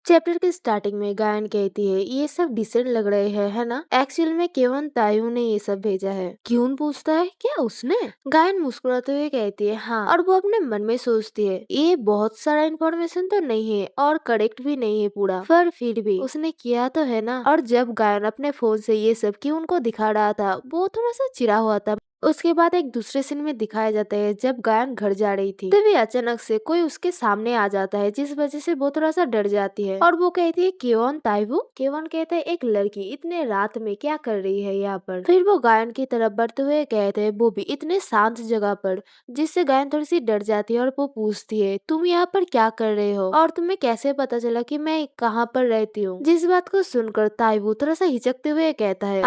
Chapter के starting में गायन कहती है ये सब डिसेंट लग रहे हैं है ना। एक्चुअल में केवन तायू ने ये सब भेजा है। क्यून पूछता है क्या उसने। गायन मुस्कुराते हुए कहती है हाँ, और वो अपने मन में सोचती है ये बहुत सारा इन्फॉर्मेशन तो नहीं है और करेक्ट भी नहीं है पूरा, पर फिर भी उसने किया तो है ना। और जब गायन अपने फोन से ये सब क्यून को दिखा रहा था वो थोड़ा सा चिढ़ा हुआ था। उसके बाद एक दूसरे सीन में दिखाया जाता है जब गायन घर जा रही थी तभी अचानक से कोई उसके सामने आ जाता है जिस वजह से वो थोड़ा सा डर जाती है और वो कहती है केवन ताइवू। केवन कहता है एक लड़की इतने रात में क्या कर रही है यहाँ पर। फिर वो गायन की तरफ बढ़ते हुए कहते हैं वो भी इतने शांत जगह पर, जिससे गायन थोड़ी सी डर जाती है और वो पूछती है तुम यहाँ पर क्या कर रहे हो और तुम्हें कैसे पता चला कि मैं कहाँ पर रहती हूँ। जिस बात को सुनकर ताइवू थोड़ा सा हिचकते हुए कहता है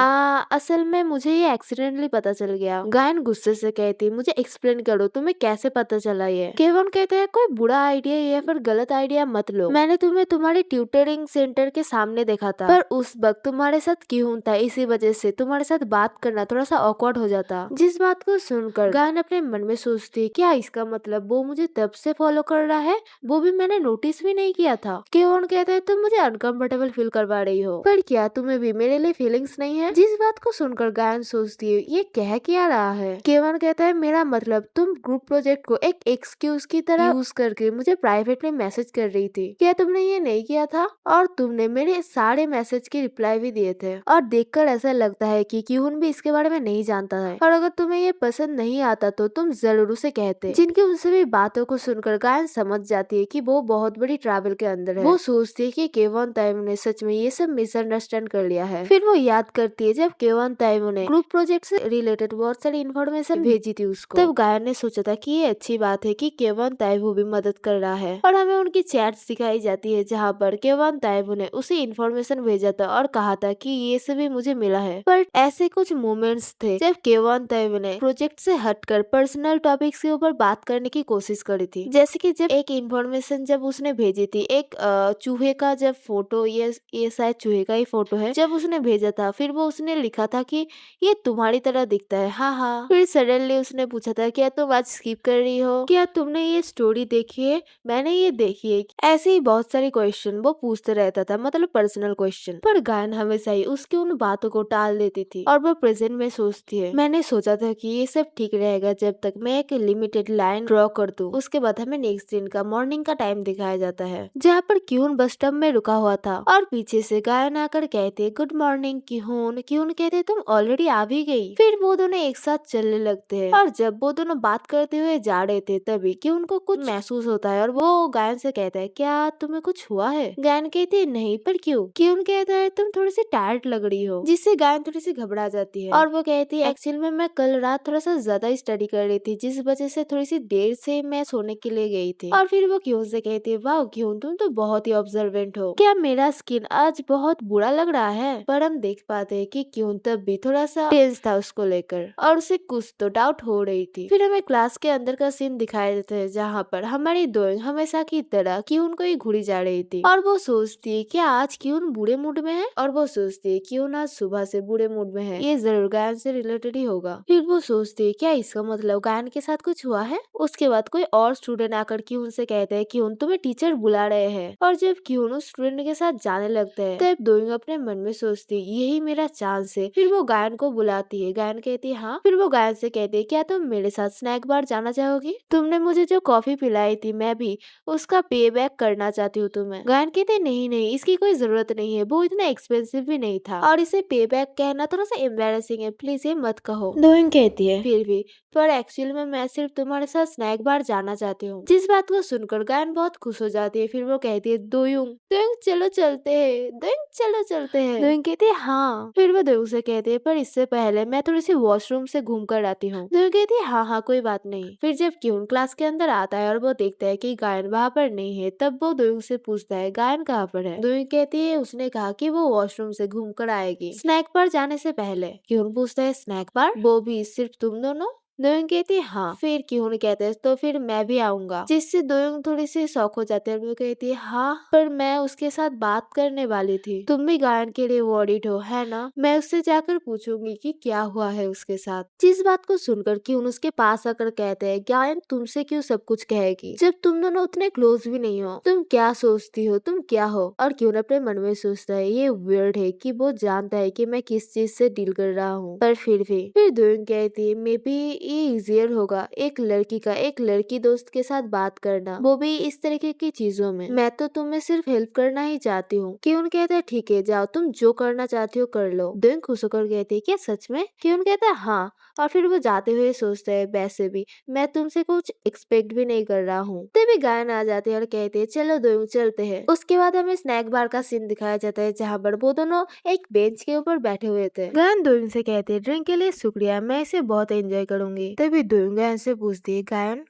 असल में मुझे ये एक्सीडेंटली पता चल गया। गायन गुस्से से कहती है मुझे एक्सप्लेन करो तुम्हें कैसे पता चला ये। केवन कहता है कोई बुरा आइडिया या फिर गलत आइडिया मत लो, मैंने तुम्हें तुम्हारे ट्यूटरिंग सेंटर के सामने देखा था पर उस वक्त तुम्हारे साथ क्यों था, इसी वजह से तुम्हारे साथ बात करना थोड़ा सा ऑकवर्ड हो जाता। जिस बात को सुनकर गायन अपने मन में सोचती है क्या इसका मतलब वो मुझे तब से फॉलो कर रहा है, वो भी मैंने नोटिस भी नहीं किया था। केवन कहता है तुम मुझे अनकंफर्टेबल फील करवा रही हो, पर क्या तुम्हें भी मेरे लिए फीलिंग्स नहीं है। जिस बात को सुनकर गायन सोचती है ये कह क्या रहा है। केवन कहता है मेरा मतलब तुम ग्रुप प्रोजेक्ट को एक एक्सक्यूज की तरह यूज करके मुझे प्राइवेटली मैसेज कर रही थी, क्या तुमने ये नहीं किया था। और तुमने मेरे सारे मैसेज की रिप्लाई भी दिए थे और देखकर ऐसा लगता है कि क्यून भी इसके बारे में नहीं जानता है, और अगर तुम्हें ये पसंद नहीं आता तो तुम जरूर उसे कहते। जिनकी उन सभी बातों को सुनकर गायन समझ जाती है कि वो बहुत बड़ी ट्रैवल के अंदर है। वो सोचती है कि केवन ताइमो ने सच में ये सब मिसअंडरस्टैंड कर लिया है। फिर वो याद करती है जब केवन ताइमो ने ग्रुप प्रोजेक्ट से रिलेटेड बहुत सारी इन्फॉर्मेशन भेजी थी उसको, तब गायन ने सोचा था कि ये अच्छी बात है कि केवन ताइवू भी मदद कर रहा है। और हमें उनकी चैट्स दिखाई जाती है जहाँ पर केवन ताइवू ने उसे इन्फॉर्मेशन भेजा था और कहा था कि ये सभी मुझे मिला है। पर ऐसे कुछ मोमेंट्स थे जब केवन ताइवू ने प्रोजेक्ट से हटकर पर्सनल टॉपिक्स के ऊपर बात करने की कोशिश करी थी। जैसे कि जब एक इन्फॉर्मेशन जब उसने भेजी थी एक चूहे का जब फोटो, ये शायद चूहे का ही फोटो है, जब उसने भेजा था फिर वो उसने लिखा था कि ये तुम्हारी तरह दिखता है हाँ हाँ। फिर सडनली उसने पूछा था क्या तुम आज स्किप कर रही हो, क्या तुमने ये स्टोरी देखी है, मैंने ये देखी है। ऐसे ही बहुत सारे क्वेश्चन वो पूछते रहता था, मतलब पर्सनल क्वेश्चन। पर गायन हमेशा ही उसकी उन बातों को टाल देती थी और वो प्रेजेंट में सोचती है मैंने सोचा था कि ये सब ठीक रहेगा जब तक मैं एक लिमिटेड लाइन ड्रॉ कर दूं। उसके बाद हमें नेक्स्ट दिन का मॉर्निंग का टाइम दिखाया जाता है जहाँ पर क्यून बस स्टॉप में रुका हुआ था और पीछे से गायन आकर कहते गुड मॉर्निंग क्यून। क्यून कहते तुम ऑलरेडी आ भी गई। फिर वो दोनों एक साथ चलने लगते हैं और जब वो दोनों बात करते हुए जा रहे थे तभी कि उनको कुछ महसूस होता है और वो गायन से कहता है क्या तुम्हें कुछ हुआ है। गायन कहती है नहीं, पर क्यों। क्यून कहता है तुम थोड़ी सी टायर्ड लग रही हो, जिससे गायन थोड़ी सी घबरा जाती है और वो कहती है एक्चुअल में मैं कल रात थोड़ा सा ज्यादा स्टडी कर रही थी जिस वजह से थोड़ी सी देर से मैं सोने के लिए गई थी। और फिर वो क्यून से कहती है वाह क्यून तुम तो बहुत ही ऑब्जर्वेंट हो, क्या मेरा स्किन आज बहुत बुरा लग रहा है। पर हम देख पाते हैं कि क्यून तब भी थोड़ा सा टेंस था उसको लेकर और उसे कुछ तो डाउट हो रही थी। फिर हमें क्लास के अंदर का सीन दिखाया जाता है जहाँ पर हमारी दोस्त हमेशा की तरह क्यून को ही घूरी जा रही थी और वो सोचती है क्या आज क्यून बुरे मूड में है, और वो सोचती है क्यून आज सुबह से बुरे मूड में है, ये जरूर गायन से रिलेटेड ही होगा। फिर वो सोचती है क्या इसका मतलब गायन के साथ कुछ हुआ है। उसके बाद कोई और स्टूडेंट आकर क्यून से कहते हैं क्यून तुम्हें टीचर बुला रहे हैं, और जब क्यून उस स्टूडेंट के साथ जाने लगते हैं तब दोइंग अपने मन में सोचती है यही मेरा चांस है। फिर वो गायन को बुलाती है, गायन कहती है हाँ। फिर वो गायन से कहती है क्या तुम मेरे साथ स्नैक बार जाना चाहोगी, तुमने मुझे जो कॉफी पिलाई थी मैं भी उसका पे बैक करना चाहती हूँ तुम्हें। गायन कहते नहीं नहीं इसकी कोई जरूरत नहीं है, वो इतना एक्सपेंसिव भी नहीं था और इसे पे बैक कहना थोड़ा सा एम्बेरसिंग है, प्लीज ये मत कहो। दोइंग कहती है फिर भी पर एक्चुअल में मैं सिर्फ तुम्हारे साथ स्नैक बार जाना चाहती हूँ। जिस बात को सुनकर गायन बहुत खुश हो जाती है। फिर वो कहती है दोयुंग दोयुंग चलो चलते हैं, दोयुंग चलो चलते हैं। दोयुंग कहती है हाँ। फिर वो दोयुंग से कहती है पर इससे पहले मैं थोड़ी सी वॉशरूम से घूम कर आती हूँ। दोयुंग कहती है हाँ हाँ कोई बात नहीं। फिर जब क्यून क्लास के अंदर आता है और वो देखता है कि गायन वहाँ पर नहीं है तब वो दोयुंग से पूछता है गायन कहाँ पर है। दोयुंग कहती है उसने कहा कि वो वॉशरूम से घूम कर आएगी स्नैक बार जाने से पहले। क्यून पूछता है स्नैक बार, वो भी सिर्फ तुम दोनों। दोयोंग कहती है हाँ। फिर क्यों कहते हैं तो फिर मैं भी आऊंगा, जिससे दोयोंग थोड़ी सी शौक हो जाते हैं। वो कहती है हाँ, पर मैं उसके साथ बात करने वाली थी। तुम भी गायन के लिए वॉरिड हो है ना? मैं उससे जाकर पूछूंगी कि क्या हुआ है उसके साथ। जिस बात को सुनकर क्यों उसके पास आकर कहते हैं गायन तुमसे क्यों सब कुछ कहेगी जब तुम दोनों उतने क्लोज भी नहीं हो? तुम क्या सोचती हो, तुम क्या हो? और क्यों अपने मन में सोचता है ये वियर्ड है कि वो जानता है कि मैं किस चीज से डील कर रहा हूँ, पर फिर भी। फिर दोयोंग कहती है मे बी ये इजियर होगा एक लड़की का एक लड़की दोस्त के साथ बात करना, वो भी इस तरीके की चीजों में। मैं तो तुम्हें सिर्फ हेल्प करना ही चाहती हूँ। क्यों कहता है ठीक है जाओ, तुम जो करना चाहती हो कर लो। दोयोंग खुश होकर कहती है क्या सच में? क्यों कहता है हाँ। और फिर वो जाते हुए सोचता है वैसे भी मैं तुमसे कुछ एक्सपेक्ट भी नहीं कर रहा हूँ। तभी गायन आ जाते हैं और कहते हैं चलो दोयोंग चलते हैं। उसके बाद हमें स्नैक बार का सीन दिखाया जाता है जहाँ पर वो दोनों एक बेंच के ऊपर बैठे हुए थे। गायन दोयोंग से कहते हैं ड्रिंक के लिए शुक्रिया, मैं इसे बहुत एंजॉय करूंगी। तभी दोयोंग गायन से पूछती है गायन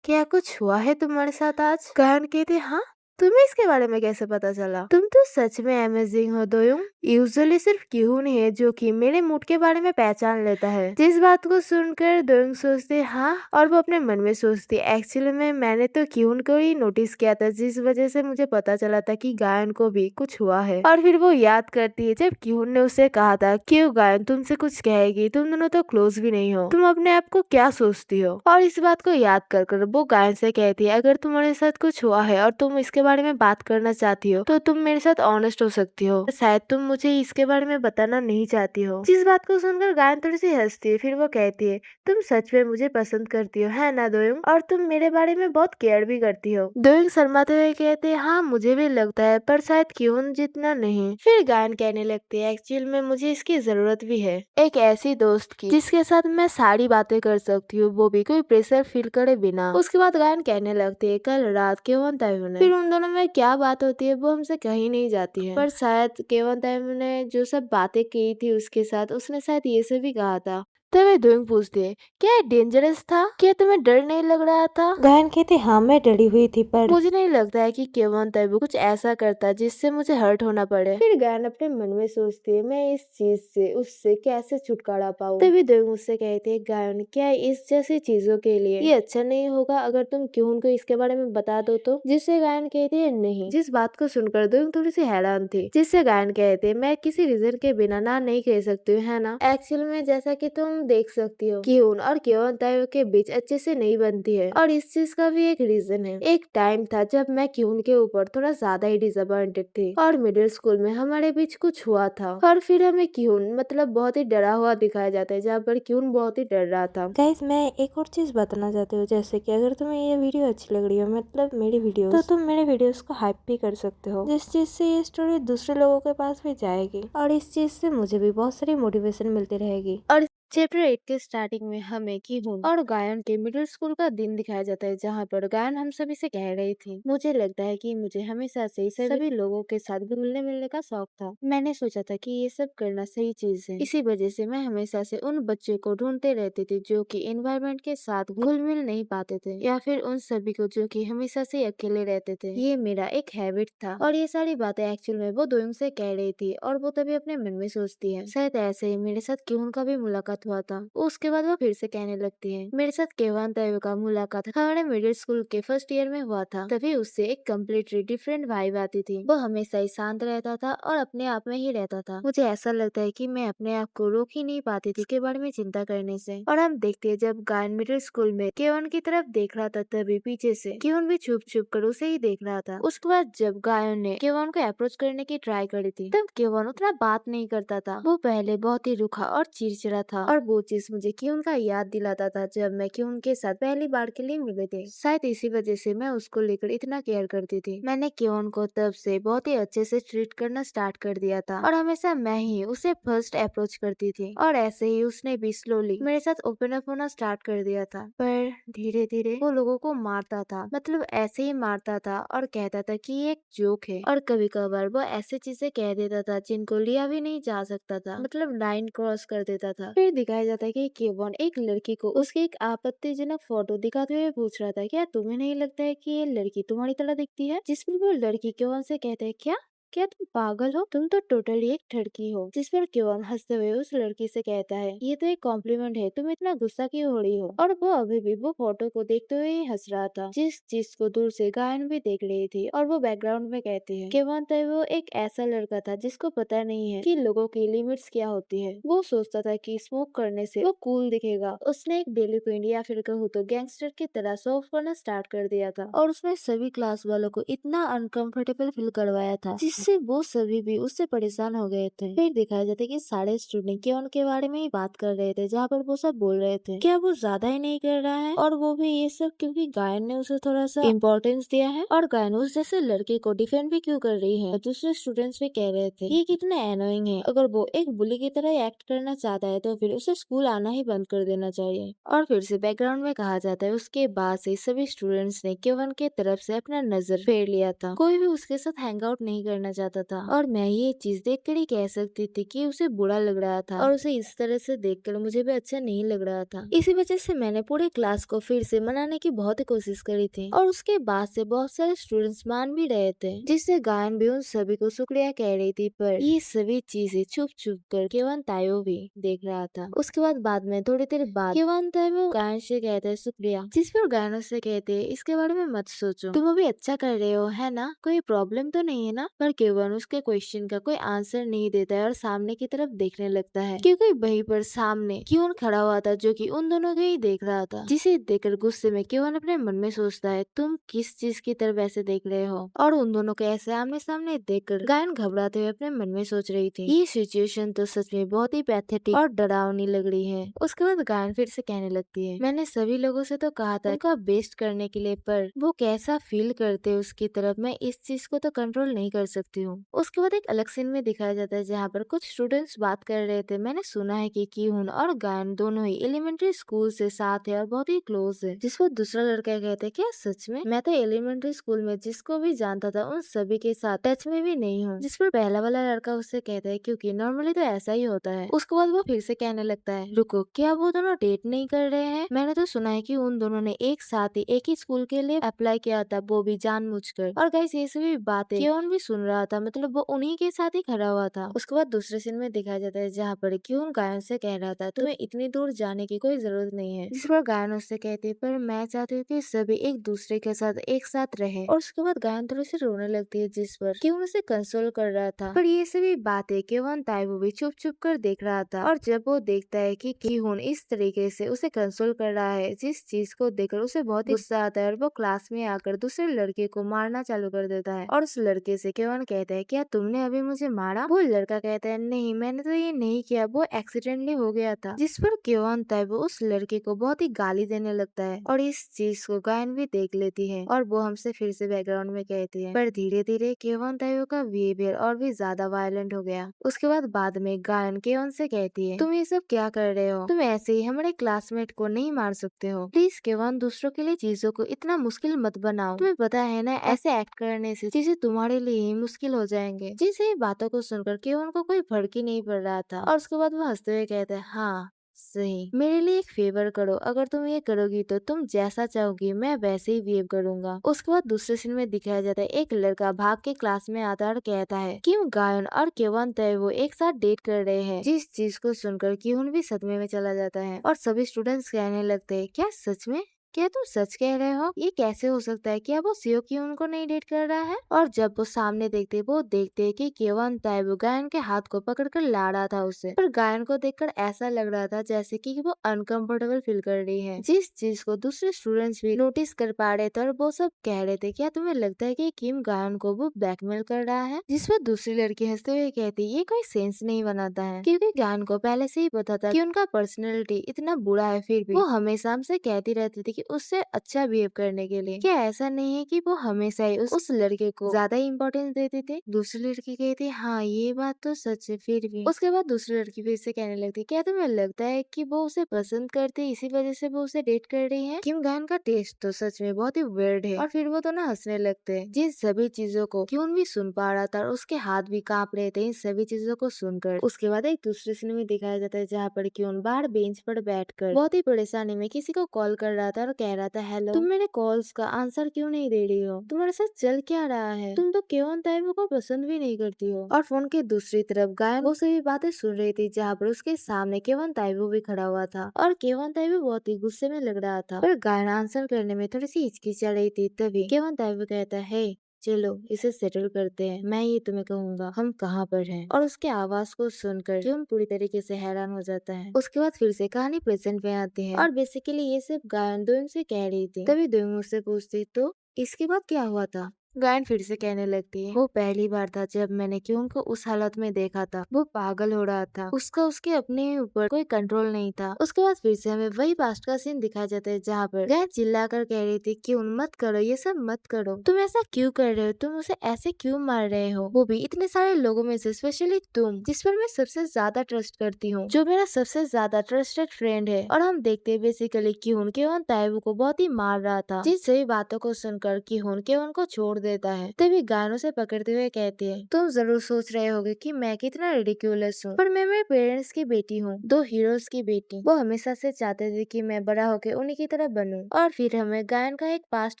क्या कुछ हुआ है तुम्हारे साथ आज? गायन कहते हाँ, तुम्हें इसके बारे में कैसे पता चला? तुम तो सच में अमेजिंग हो दोयोंग। यूजुअली सिर्फ क्यून ही है जो कि मेरे मूड के बारे में पहचान लेता है। जिस बात को सुनकर दोयोंग सोचते हाँ, और वो अपने मन में सोचती एक्चुअली में मैंने तो क्यून को ही नोटिस किया था, जिस वजह से मुझे पता चला था कि गायन को भी कुछ हुआ है। और फिर वो याद करती है जब क्यून ने उसे कहा था क्यों गायन तुमसे कुछ कहेगी, तुम दोनों तो क्लोज भी नहीं हो, तुम अपने आप को क्या सोचती हो? और इस बात को याद कर वो गायन से कहती है अगर तुम्हारे साथ कुछ हुआ है और तुम इसके बारे में बात करना चाहती हो तो तुम मेरे साथ ऑनेस्ट हो सकती हो, शायद तुम मुझे इसके बारे में बताना नहीं चाहती हो। जिस बात को सुनकर गायन थोड़ी सी हंसती है। फिर वो कहती है तुम सच में मुझे पसंद करती हो है ना दोयोंग, और तुम मेरे बारे में बहुत केयर भी करती हो। दोयोंग शर्माते हुए कहते हैं हाँ मुझे भी लगता है, पर शायद क्यों जितना नहीं। फिर गायन कहने लगती है एक्चुअल में मुझे इसकी जरूरत भी है, एक ऐसी दोस्त की जिसके साथ मैं सारी बातें कर सकती हूँ, वो भी कोई प्रेशर फील करे बिना। उसके बाद गायन कहने लगती है कल रात केवन ताइवू ने, फिर उन दोनों में क्या बात होती है वो हमसे कहीं नहीं जाती है, पर शायद केवन ताइवू ने जो सब बातें की थी उसके साथ उसने शायद ये सब भी कहा था। तभी दोयोंग पूछती है क्या डेंजरस था, क्या तुम्हें डर नहीं लग रहा था? गायन कहते हाँ मैं डरी हुई थी, पर मुझे नहीं लगता है कि केवन ताइवू कुछ ऐसा करता जिससे मुझे हर्ट होना पड़े। फिर गायन अपने मन में सोचती है मैं इस चीज से उससे कैसे छुटकारा पाऊँ। तभी दोयोंग उससे कहते हैं गायन क्या इस जैसी चीजों के लिए ये अच्छा नहीं होगा अगर तुम क्यों को इसके बारे में बता दो तो? जिससे गायन कहती है नहीं। जिस बात को सुनकर दोयोंग थोड़ी सी हैरान थी, जिससे गायन कहते हैं मैं किसी रीजन के बिना ना नहीं कह सकती हूँ है ना? एक्चुअल में जैसा कि तुम देख सकती हो क्यून और केवन ताइवू के बीच अच्छे से नहीं बनती है, और इस चीज का भी एक रीजन है। एक टाइम था जब मैं क्यून के ऊपर थोड़ा ज्यादा ही डिसअपॉइंटेड थी, और मिडिल स्कूल में हमारे बीच कुछ हुआ था, और फिर हमें क्यून मतलब बहुत ही डरा हुआ दिखाया जाता है, जहाँ पर क्यून बहुत ही डर रहा था। गाइस मैं एक और चीज बताना चाहती हूँ, जैसे कि अगर तुम्हें ये वीडियो अच्छी लग रही हो मतलब मेरी वीडियो, तो तुम मेरे वीडियोस को हाइप भी कर सकते हो, जिस चीज से ये स्टोरी दूसरे लोगों के पास भी जाएगी, और इस चीज से मुझे भी बहुत सारी मोटिवेशन मिलती रहेगी। और चैप्टर 8 के स्टार्टिंग में हमें किहुन और गायन के मिडिल स्कूल का दिन दिखाया जाता है, जहाँ पर गायन हम सभी से कह रही थी मुझे लगता है कि मुझे हमेशा से ही सभी लोगों के साथ घुलने मिलने का शौक था। मैंने सोचा था कि ये सब करना सही चीज है, इसी वजह से मैं हमेशा से उन बच्चों को ढूंढते रहती थी जो कि एनवायरनमेंट के साथ घुल मिल नहीं पाते थे, या फिर उन सभी को जो कि हमेशा से अकेले रहते थे। ये मेरा एक हैबिट था, और ये सारी बातें एक्चुअल में वो दोयोंग से कह रही थी, और वो तभी अपने मन में सोचती है शायद ऐसे ही मेरे साथ क्यून का भी मुलाकात हुआ था। उसके बाद वो फिर से कहने लगती है मेरे साथ केवन ताइवू का मुलाकात हमारे मिडिल स्कूल के फर्स्ट ईयर में हुआ था, तभी उससे एक कम्प्लीटली डिफरेंट वाइब आती थी। वो हमेशा ही शांत रहता था और अपने आप में ही रहता था। मुझे ऐसा लगता है कि मैं अपने आप को रोक ही नहीं पाती थी के बारे में चिंता करने से। और हम देखते हैं जब गायन मिडिल स्कूल में केवन की तरफ देख रहा था, तभी पीछे से केवन भी छुप छुप कर उसे ही देख रहा था। उसके बाद जब गायन ने केवन को अप्रोच करने की ट्राई करी थी, तब केवन उतना बात नहीं करता था। वो पहले बहुत ही रूखा और चिड़चिड़ा था, और वो चीज मुझे क्यून का याद दिलाता था जब मैं क्यून के साथ पहली बार के लिए मिले थे। शायद इसी वजह से मैं उसको लेकर इतना केयर करती थी। मैंने क्यून को तब से बहुत ही अच्छे से ट्रीट करना स्टार्ट कर दिया था, और हमेशा मैं ही उसे फर्स्ट अप्रोच करती थी, और ऐसे ही उसने भी स्लोली मेरे साथ ओपन अप होना स्टार्ट कर दिया था। पर धीरे धीरे वो लोगों को मारता था, मतलब ऐसे ही मारता था, और कहता था कि ये एक जोक है, और कभी कभार वो ऐसे चीजें कह देता था जिनको लिया भी नहीं जा सकता था, मतलब लाइन क्रॉस कर देता था। फिर दिखाया जाता है कि केवन एक लड़की को उसकी एक आपत्तिजनक फोटो दिखाते हुए पूछ रहा था क्या तुम्हें नहीं लगता है कि ये लड़की तुम्हारी तरह दिखती है? जिसमें वो लड़की केवन से कहते हैं क्या क्या तुम पागल हो? तुम तो टोटली एक ठड़की हो। जिस पर क्योन हंसते हुए उस लड़की से कहता है, ये तो एक कॉम्प्लीमेंट है, तुम इतना गुस्सा क्यों हो रही हो? और वो अभी भी वो फोटो को देखते हुए ही हंस रहा था, जिस चीज को दूर से गायन भी देख रही थी। और वो बैकग्राउंड में कहती है, केवन वो एक ऐसा लड़का था जिसको पता नहीं है कि लोगों की लिमिट्स क्या होती है। वो सोचता था कि स्मोक करने से वो कूल दिखेगा। उसने एक डेली क्वीन या फिर कहूँ तो गैंगस्टर की तरह शो ऑफ करना स्टार्ट कर दिया था, और उसने सभी क्लास वालों को इतना अनकंफर्टेबल फील करवाया था जिससे वो सभी भी उससे परेशान हो गए थे। फिर दिखाया जाता है कि सारे स्टूडेंट केवन के बारे में ही बात कर रहे थे, जहाँ पर वो सब बोल रहे थे क्या वो ज्यादा ही नहीं कर रहा है, और वो भी ये सब क्योंकि गायन ने उसे थोड़ा सा इम्पोर्टेंस दिया है, और गायन उस जैसे लड़के को डिफेंड भी क्यों कर रही है। दूसरे स्टूडेंट्स भी कह रहे थे ये कितना एनोइंग है, अगर वो एक बुली की तरह एक्ट करना चाहता है तो फिर उसे स्कूल आना ही बंद कर देना चाहिए। और फिर से बैकग्राउंड में कहा जाता है, उसके बाद से सभी स्टूडेंट्स ने केवन के तरफ से अपना नजर फेर लिया था। कोई भी उसके साथ हैंग आउट नहीं करना चाहता था, और मैं ये चीज देखकर ही कह सकती थी कि उसे बुरा लग रहा था, और उसे इस तरह से देखकर मुझे भी अच्छा नहीं लग रहा था। इसी वजह से मैंने पूरे क्लास को फिर से मनाने की बहुत ही कोशिश करी थी, और उसके बाद से बहुत सारे स्टूडेंट्स मान भी रहे थे, जिससे गायन भी उन सभी को शुक्रिया कह रही थी। पर ये सभी चीजें छुप छुप कर केवन तायो भी देख रहा था। उसके बाद में थोड़ी देर बाद केवन तायो गायन से कहते हैं शुक्रिया, जिस पर गायन उससे कहते हैं इसके बारे में मत सोचो, तुम अभी अच्छा कर रहे हो है ना, कोई प्रॉब्लम तो नहीं है ना। पर केवन उसके क्वेश्चन का कोई आंसर नहीं देता है और सामने की तरफ देखने लगता है, क्योंकि वहीं पर सामने क्योन खड़ा हुआ था जो कि उन दोनों को ही देख रहा था, जिसे देखकर गुस्से में केवन अपने मन में सोचता है तुम किस चीज की तरफ ऐसे देख रहे हो। और उन दोनों को ऐसे आमने सामने देखकर गायन घबराते हुए अपने मन में सोच रही थी ये सिचुएशन तो सच में बहुत ही पैथेटिक और डरावनी लग रही है। उसके बाद गायन फिर से कहने लगती है, मैंने सभी लोगों से तो कहा था उनका बेस्ट करने के लिए, पर वो कैसा फील करते उसकी तरफ मैं इस चीज को तो कंट्रोल नहीं कर सकती हूँ। उसके बाद एक अलग सीन में दिखाया जाता है जहाँ पर कुछ स्टूडेंट्स बात कर रहे थे। मैंने सुना है कि कीहुन और गायन दोनों ही एलिमेंट्री स्कूल से साथ है और बहुत ही क्लोज है। जिस पर दूसरा लड़का कहते हैं क्या सच में, मैं तो एलिमेंट्री स्कूल में जिसको भी जानता था उन सभी के साथ टच में भी नहीं हूँ। जिस पर पहला वाला लड़का उससे कहता है क्योंकि नॉर्मली तो ऐसा ही होता है। उसके बाद वो फिर से कहने लगता है रुको, क्या वो दोनों डेट नहीं कर रहे हैं? मैंने तो सुना है कि उन दोनों ने एक साथ ही एक ही स्कूल के लिए अप्लाई किया था, वो भी जानबूझकर। और गाइस ये सभी बातें क्योन भी सुन रहा था, मतलब वो उन्हीं के साथ ही खड़ा हुआ था। उसके बाद दूसरे सीन में दिखाया जाता है जहाँ पर क्योन गायन से कह रहा था तुम्हें इतनी दूर जाने की कोई जरूरत नहीं है। जिस पर गायन उससे कहते पर मैं चाहती हूँ कि सभी एक दूसरे के साथ एक साथ रहे। और उसके बाद गायन थोड़ी सी रोने लगती है, जिस पर क्योन उसे कंसोल कर रहा था। पर ये सभी बातें केवन ताइवो भी चुप चुप कर देख रहा था, और जब वो देखता है कि कीहुन इस तरीके से उसे कंसोल कर रहा है, जिस चीज को देखकर उसे बहुत ही गुस्सा आता है, और वो क्लास में आकर दूसरे लड़के को मारना चालू कर देता है। और उस लड़के से केवन कहता है क्या तुमने अभी मुझे मारा? वो लड़का कहता है नहीं, मैंने तो ये नहीं किया, वो एक्सीडेंटली हो गया था। जिस पर केवन ताइवो उस लड़के को बहुत ही गाली देने लगता है, और इस चीज को गायन भी देख लेती है, और वो हमसे फिर से बैकग्राउंड में कहती है। पर धीरे धीरे केवन ताइवो का बिहेवियर और भी ज्यादा वायलेंट हो गया। उसके बाद में गायन केवन से कहती है तुम ये सब क्या कर रहे हो, तुम ऐसे ही हमारे क्लासमेट को नहीं मार सकते हो। प्लीज केवन दूसरों के लिए चीजों को इतना मुश्किल मत बनाओ, तुम्हें पता है ना ऐसे एक्ट करने से चीजें तुम्हारे लिए ही मुश्किल हो जाएंगे। जिसे ये बातों को सुनकर केवन को कोई फर्क ही नहीं पड़ रहा था, और उसके बाद वो हंसते हुए कहते हैं हाँ सही, मेरे लिए एक फेवर करो, अगर तुम ये करोगी तो तुम जैसा चाहोगी मैं वैसे ही बिहेव करूंगा। उसके बाद दूसरे सीन में दिखाया जाता है एक लड़का भाग के क्लास में आता है और कहता है क्यों गायन और केवन तय वो एक साथ डेट कर रहे हैं। जिस चीज को सुनकर क्यून भी सदमे में चला जाता है, और सभी स्टूडेंट्स कहने लगते हैं क्या सच में, क्या तुम सच कह रहे हो, ये कैसे हो सकता है, क्या वो सियो की उनको नहीं डेट कर रहा है? और जब वो सामने देखते वो देखते कि केवन ताइबो गायन के हाथ को पकड़कर ला रहा था उसे, पर गायन को देखकर ऐसा लग रहा था जैसे कि वो अनकंफर्टेबल फील कर रही है, जिस चीज को दूसरे स्टूडेंट्स भी नोटिस कर पा रहे थे, और वो सब कह रहे थे क्या तुम्हें लगता है कि किम गायन को वो ब्लैकमेल कर रहा है? जिस पर दूसरी लड़की हंसते हुए कहती ये कोई सेंस नहीं बनाता है, क्योंकि गायन को पहले से ही पता था कि उनका पर्सनैलिटी इतना बुरा है, फिर भी वो हमेशा हमसे कहती रहती थी कि उससे अच्छा बिहेव करने के लिए। क्या ऐसा नहीं है कि वो हमेशा ही उस लड़के को ज्यादा इम्पोर्टेंस देते थे? दूसरी लड़की कहती हाँ ये बात तो सच है, फिर भी उसके बाद दूसरी लड़की फिर से कहने लगती क्या तुम्हें लगता है कि वो उसे पसंद करते इसी वजह से वो उसे डेट कर रही है? किम गायन का टेस्ट तो सच में बहुत ही वियर्ड है। और फिर वो तो ना हंसने लगते हैं, जिन सभी चीजों को क्यों भी सुन पा रहा था और उसके हाथ भी कांप रहे थे इन सभी चीजों को सुनकर। उसके बाद एक दूसरे सीन में दिखाया जाता है जहाँ पर क्यों बाहर बेंच पर बैठकर बहुत ही परेशानी में किसी को कॉल कर रहा था, और और कह रहा था, हेलो, तुम मेरे कॉल्स का आंसर क्यों नहीं दे रही हो? तुम्हारे साथ चल क्या रहा है? तुम तो केवन ताइबो को पसंद भी नहीं करती हो। और फोन के दूसरी तरफ गायन वो सभी बातें सुन रही थी, जहाँ पर उसके सामने केवन ताइबो भी खड़ा हुआ था और केवन ताइबो बहुत ही गुस्से में लग रहा था। पर गायन आंसर करने में थोड़ी सी हिचकिचा रही थी। तभी केवन ताइबो कहता है, हे, चलो इसे सेटल करते हैं, मैं ये तुम्हें कहूंगा हम कहाँ पर हैं। और उसके आवाज को सुनकर क्योन पूरी तरीके से हैरान हो जाता है। उसके बाद फिर से कहानी प्रेजेंट में आती है और बेसिकली ये सब गायन दोयम से कह रही थी। तभी दोयम उससे पूछती, तो इसके बाद क्या हुआ था? गायन फिर से कहने लगती है, वो पहली बार था जब मैंने क्यों को उस हालत में देखा था। वो पागल हो रहा था, उसका उसके अपने ऊपर कोई कंट्रोल नहीं था। उसके बाद फिर से हमें वही पास्ट का सीन दिखाया जाता है, जहाँ पर गायन चिल्लाकर कह रही थी, क्यों मत करो, ये सब मत करो, तुम ऐसा क्यों कर रहे हो, तुम उसे ऐसे क्यों मार रहे हो, वो भी इतने सारे लोगों में से, स्पेशली तुम जिस पर मैं सबसे ज्यादा ट्रस्ट करती हूँ, जो मेरा सबसे ज्यादा ट्रस्टेड फ्रेंड है। और हम देखते हैं बेसिकली क्यों केवन ताइबो को बहुत ही मार रहा था। जिन सभी बातों को सुनकर क्यों केवन को छोड़ देता है। तभी गानों से पकड़ते हुए कहती है, तुम जरूर सोच रहे होगे कि मैं कितना रिडिक्यूलस हूँ, पर मैं मेरे पेरेंट्स की बेटी हूँ, दो हीरोज की बेटी। वो हमेशा से चाहते थे कि मैं बड़ा होकर उन्हीं की तरह बनूं। और फिर हमें गायन का एक पास्ट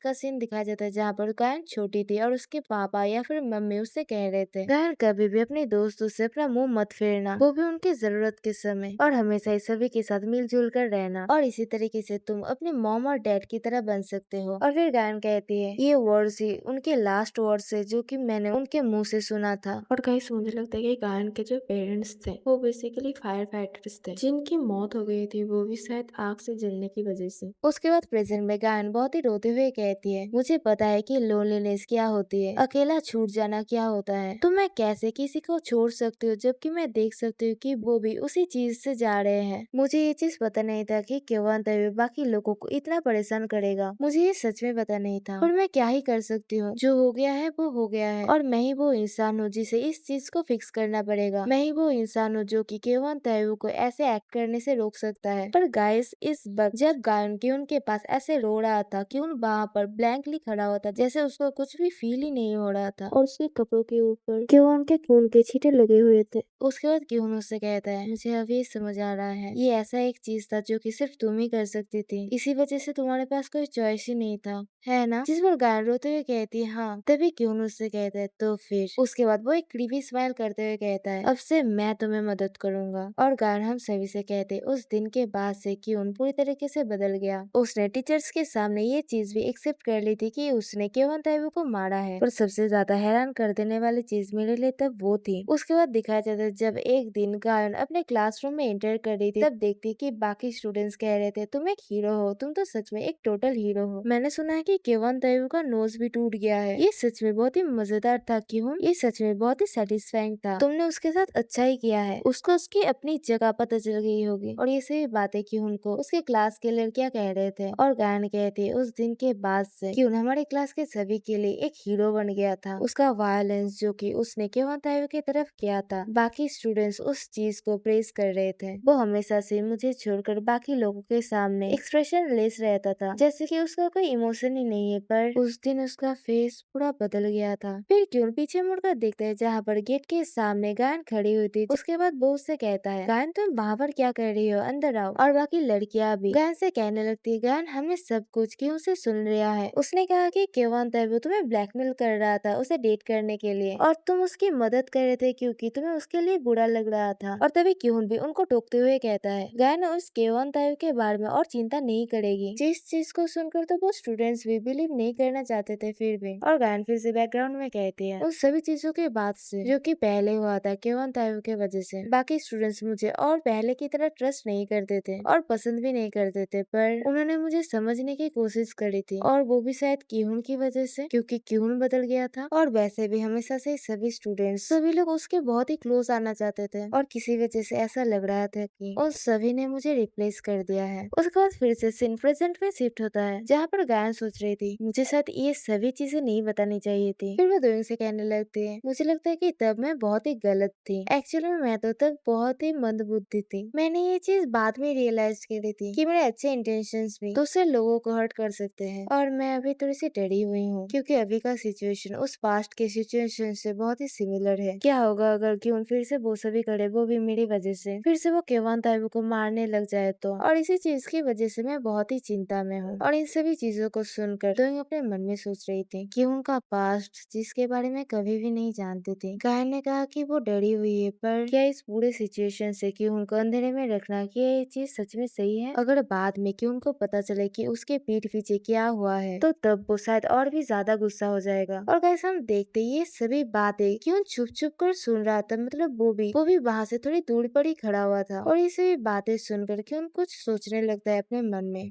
का सीन दिखाया जाता है, जहाँ पर गायन छोटी थी और उसके पापा या फिर मम्मी उससे कह रहे थे, गायन कभी भी अपने दोस्तों से अपना मुंह मत फेरना, वो भी उनकी जरूरत के समय, और हमेशा इस सभी के साथ मिलजुल कर रहना, और इसी तरीके से तुम अपने मॉम और डैड की तरह बन सकते हो। और फिर गायन कहती है, ये वर्ड्स ही उनके लास्ट वर्ड्स है जो कि मैंने उनके मुंह से सुना था। और गाइस मुझे लगता है कि गायन के जो पेरेंट्स थे वो बेसिकली फायर फाइटर्स थे, जिनकी मौत हो गई थी वो भी शायद आग से जलने की वजह से। उसके बाद प्रेजेंट में गायन बहुत ही रोते हुए कहती है, मुझे पता है कि लोनलीनेस क्या होती है, अकेला छूट जाना क्या होता है, तो मैं कैसे किसी को छोड़ सकती हूँ जबकि मैं देख सकती हूँ कि वो भी उसी चीज से जा रहे हैं। मुझे ये चीज पता नहीं था कि केवन ताइबो बाकी लोगों को इतना परेशान करेगा, मुझे ये सच में पता नहीं था, पर मैं क्या ही कर सकती हूँ, जो हो गया है वो हो गया है, और मैं ही वो इंसान हूँ जिसे इस चीज को फिक्स करना पड़ेगा। मैं ही वो इंसान हूँ जो कि केवन ताइबो को ऐसे एक्ट करने से रोक सकता है। पर गाइस इस वक्त जब गायन की उनके पास ऐसे रो रहा था कि उन वहाँ पर ब्लैंकली खड़ा हुआ था, जैसे उसको कुछ भी फील ही नहीं हो रहा था, और उसके कपड़ों के ऊपर केवन के खून के छींटे लगे हुए थे। उसके बाद क्यों उससे कहता है, मुझे अब ये समझ आ रहा है, ये ऐसा एक चीज था जो कि सिर्फ तुम ही कर सकती थी, इसी वजह से तुम्हारे पास कोई चॉइस ही नहीं था, है ना? जिस पर गायन रोते हुए कहती है, हाँ। तभी क्यों उससे कहता है, तो फिर उसके बाद वो एक क्रीपी स्माइल करते हुए कहता है, अब से मैं तुम्हें मदद करूंगा। और गायन हम सभी से कहते, उस दिन के बाद से क्यों पूरी तरीके से बदल गया। उसने टीचर्स के सामने ये चीज भी एक्सेप्ट कर ली थी कि उसने केवन ताइबो को मारा है। पर सबसे ज्यादा हैरान कर देने वाली चीज मेरे लिए तब वो थी। उसके बाद दिखाया जाता है जब एक दिन गायन अपने क्लासरूम में एंटर कर रही थी, तब देखती कि बाकी स्टूडेंट्स कह रहे थे, तुम एक हीरो हो, तुम तो सच में एक टोटल हीरो हो। मैंने सुना है कि केवन ताइबो का नोज भी टूट गया है। ये सच में बहुत ही मजेदार था क्यों, ये सच में बहुत ही सेटिस्फाइंग था, तुमने उसके साथ अच्छा ही किया है, उसको उसकी अपनी जगह पता चल गई होगी। और ये सभी बातें क्यों को उसके क्लास के लड़कियां कह रहे थे। और गायन कहते, उस दिन के बाद से क्यों हमारे क्लास के सभी के लिए एक हीरो बन गया था। उसका वायलेंस जो कि उसने केवन ताइबो की तरफ किया था, बाकी स्टूडेंट्स उस चीज को प्रेज कर रहे थे। वो हमेशा से मुझे छोड़कर बाकी लोगों के सामने एक्सप्रेशन लेस रहता था, जैसे कि उसका कोई इमोशन ही नहीं है। पर उस दिन उसका फेस पूरा बदल गया था। फिर क्यों पीछे मुड़कर देखते हैं जहाँ पर गेट के सामने गायन खड़ी हुई थी। उसके बाद वो उससे कहता है, गायन तुम वहाँ पर क्या कर रही हो, अंदर आओ। और बाकी लड़कियां भी गायन से कहने लगती है, गायन हमने सब कुछ क्यों से सुन लिया है। उसने कहा कि केवन ताइबो तुम्हें ब्लैकमेल कर रहा था उसे डेट करने के लिए, और तुम उसकी मदद कर रहे थे क्योंकि तुम्हें उसके लिए बुरा लग रहा था। और तभी क्यों भी उनको टोकते हुए कहता है, गायन उस केवन ताइबो के बारे में और चिंता नहीं करेगी। जिस चीज को सुनकर तो वो स्टूडेंट्स भी बिलीव नहीं करना चाहते थे फिर भी। और गायन फिर से बैकग्राउंड में कहती है, उन सभी चीजों के बाद से जो कि पहले हुआ था केवन ताइबो के वजह से, बाकी स्टूडेंट्स मुझे और पहले की तरह ट्रस्ट नहीं करते थे और पसंद भी नहीं करते थे, पर उन्होंने मुझे समझने की कोशिश करी थी, और वो भी शायद क्यून की वजह से, क्योंकि क्यून बदल गया था। और वैसे भी हमेशा से सभी स्टूडेंट्स सभी लोग उसके बहुत ही क्लोज आना चाहते थे, और किसी वजह से ऐसा लग रहा था कि उन सभी ने मुझे रिप्लेस कर दिया है। उसके बाद फिर से सीन प्रेजेंट में शिफ्ट होता है, जहाँ पर गायन सोच रही थी, मुझे शायद ये सभी चीजें मुझे नहीं बतानी चाहिए थी। फिर वो दोनों से कहने लगती है, मुझे लगता है कि तब मैं बहुत ही गलत थी। एक्चुअली में मैं तो तब बहुत ही मंदबुद्धि थी। मैंने ये चीज बाद में रियलाइज करी थी कि मेरे अच्छे इंटेंशंस भी दूसरे लोगों को हर्ट कर सकते हैं, और मैं अभी थोड़ी सी डरी हुई हूँ क्योंकि अभी का सिचुएशन उस पास्ट के सिचुएशन से बहुत ही सिमिलर है। क्या होगा अगर क्यों फिर से वो सभी करे, वो भी मेरी वजह से फिर से वो केवान ताइबू को मारने लग जाए तो। और इसी चीज की वजह से मैं बहुत ही चिंता में हूँ। और इन सभी चीजों को सुनकर दोंग अपने मन में सोच रही थी कि उनका पास्ट जिसके बारे में कभी भी नहीं जानते थे। गायन ने कहा कि वो डरी हुई है, पर क्या इस पूरे सिचुएशन से क्यों उनको अंधेरे में रखना, क्या ये चीज सच में सही है? अगर बाद में क्यों उनको पता चले कि उसके पीठ पीछे क्या हुआ है तो तब वो शायद और भी ज्यादा गुस्सा हो जाएगा। और गाइस हम देखते ये सभी बातें क्यों चुप चुप कर सुन रहा था, मतलब वो भी वहाँ से थोड़ी दूर पर ही खड़ा हुआ था। और ये सभी बातें सुनकर क्यों कुछ सोचने लगता है अपने मन में।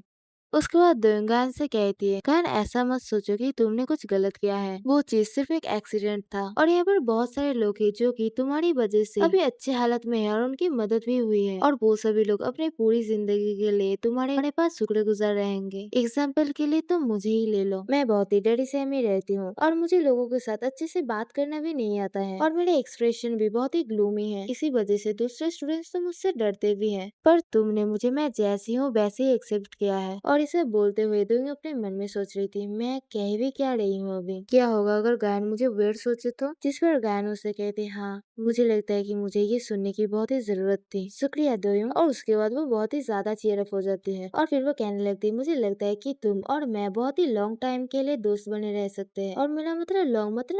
उसके बाद गायन से कहती है, गायन ऐसा मत सोचो कि तुमने कुछ गलत किया है, वो चीज सिर्फ एक एक्सीडेंट था। और यहाँ पर बहुत सारे लोग हैं जो कि तुम्हारी वजह से अभी अच्छे हालत में है और उनकी मदद भी हुई है, और वो सभी लोग अपने पूरी जिंदगी के लिए तुम्हारे पास शुक्रगुजार रहेंगे। एग्जाम्पल के लिए तुम मुझे ही ले लो, मैं बहुत ही डरी सहमी रहती हूँ और मुझे लोगों के साथ अच्छे से बात करना भी नहीं आता है, और मेरे एक्सप्रेशन भी बहुत ही ग्लूमी है। इसी वजह से दूसरे स्टूडेंट्स तो मुझसे डरते भी हैं, पर तुमने मुझे मैं जैसी हूँ वैसे ही एक्सेप्ट किया है। और इसे बोलते हुए दुंग अपने मन में सोच रही थी, मैं कह भी क्या रही हूँ अभी, क्या होगा अगर गायन मुझे वेट सोचे तो। जिस पर गायन उसे कहते, हाँ मुझे लगता है कि मुझे ये सुनने की बहुत ही जरूरत थी, शुक्रिया दोयुंग। और उसके बाद वो बहुत ही ज्यादा चीयर अप हो जाती है और फिर वो कहने लगती है, मुझे लगता है कि तुम और मैं बहुत ही लॉन्ग टाइम के लिए दोस्त बने रह सकते हैं। और मेरा मतलब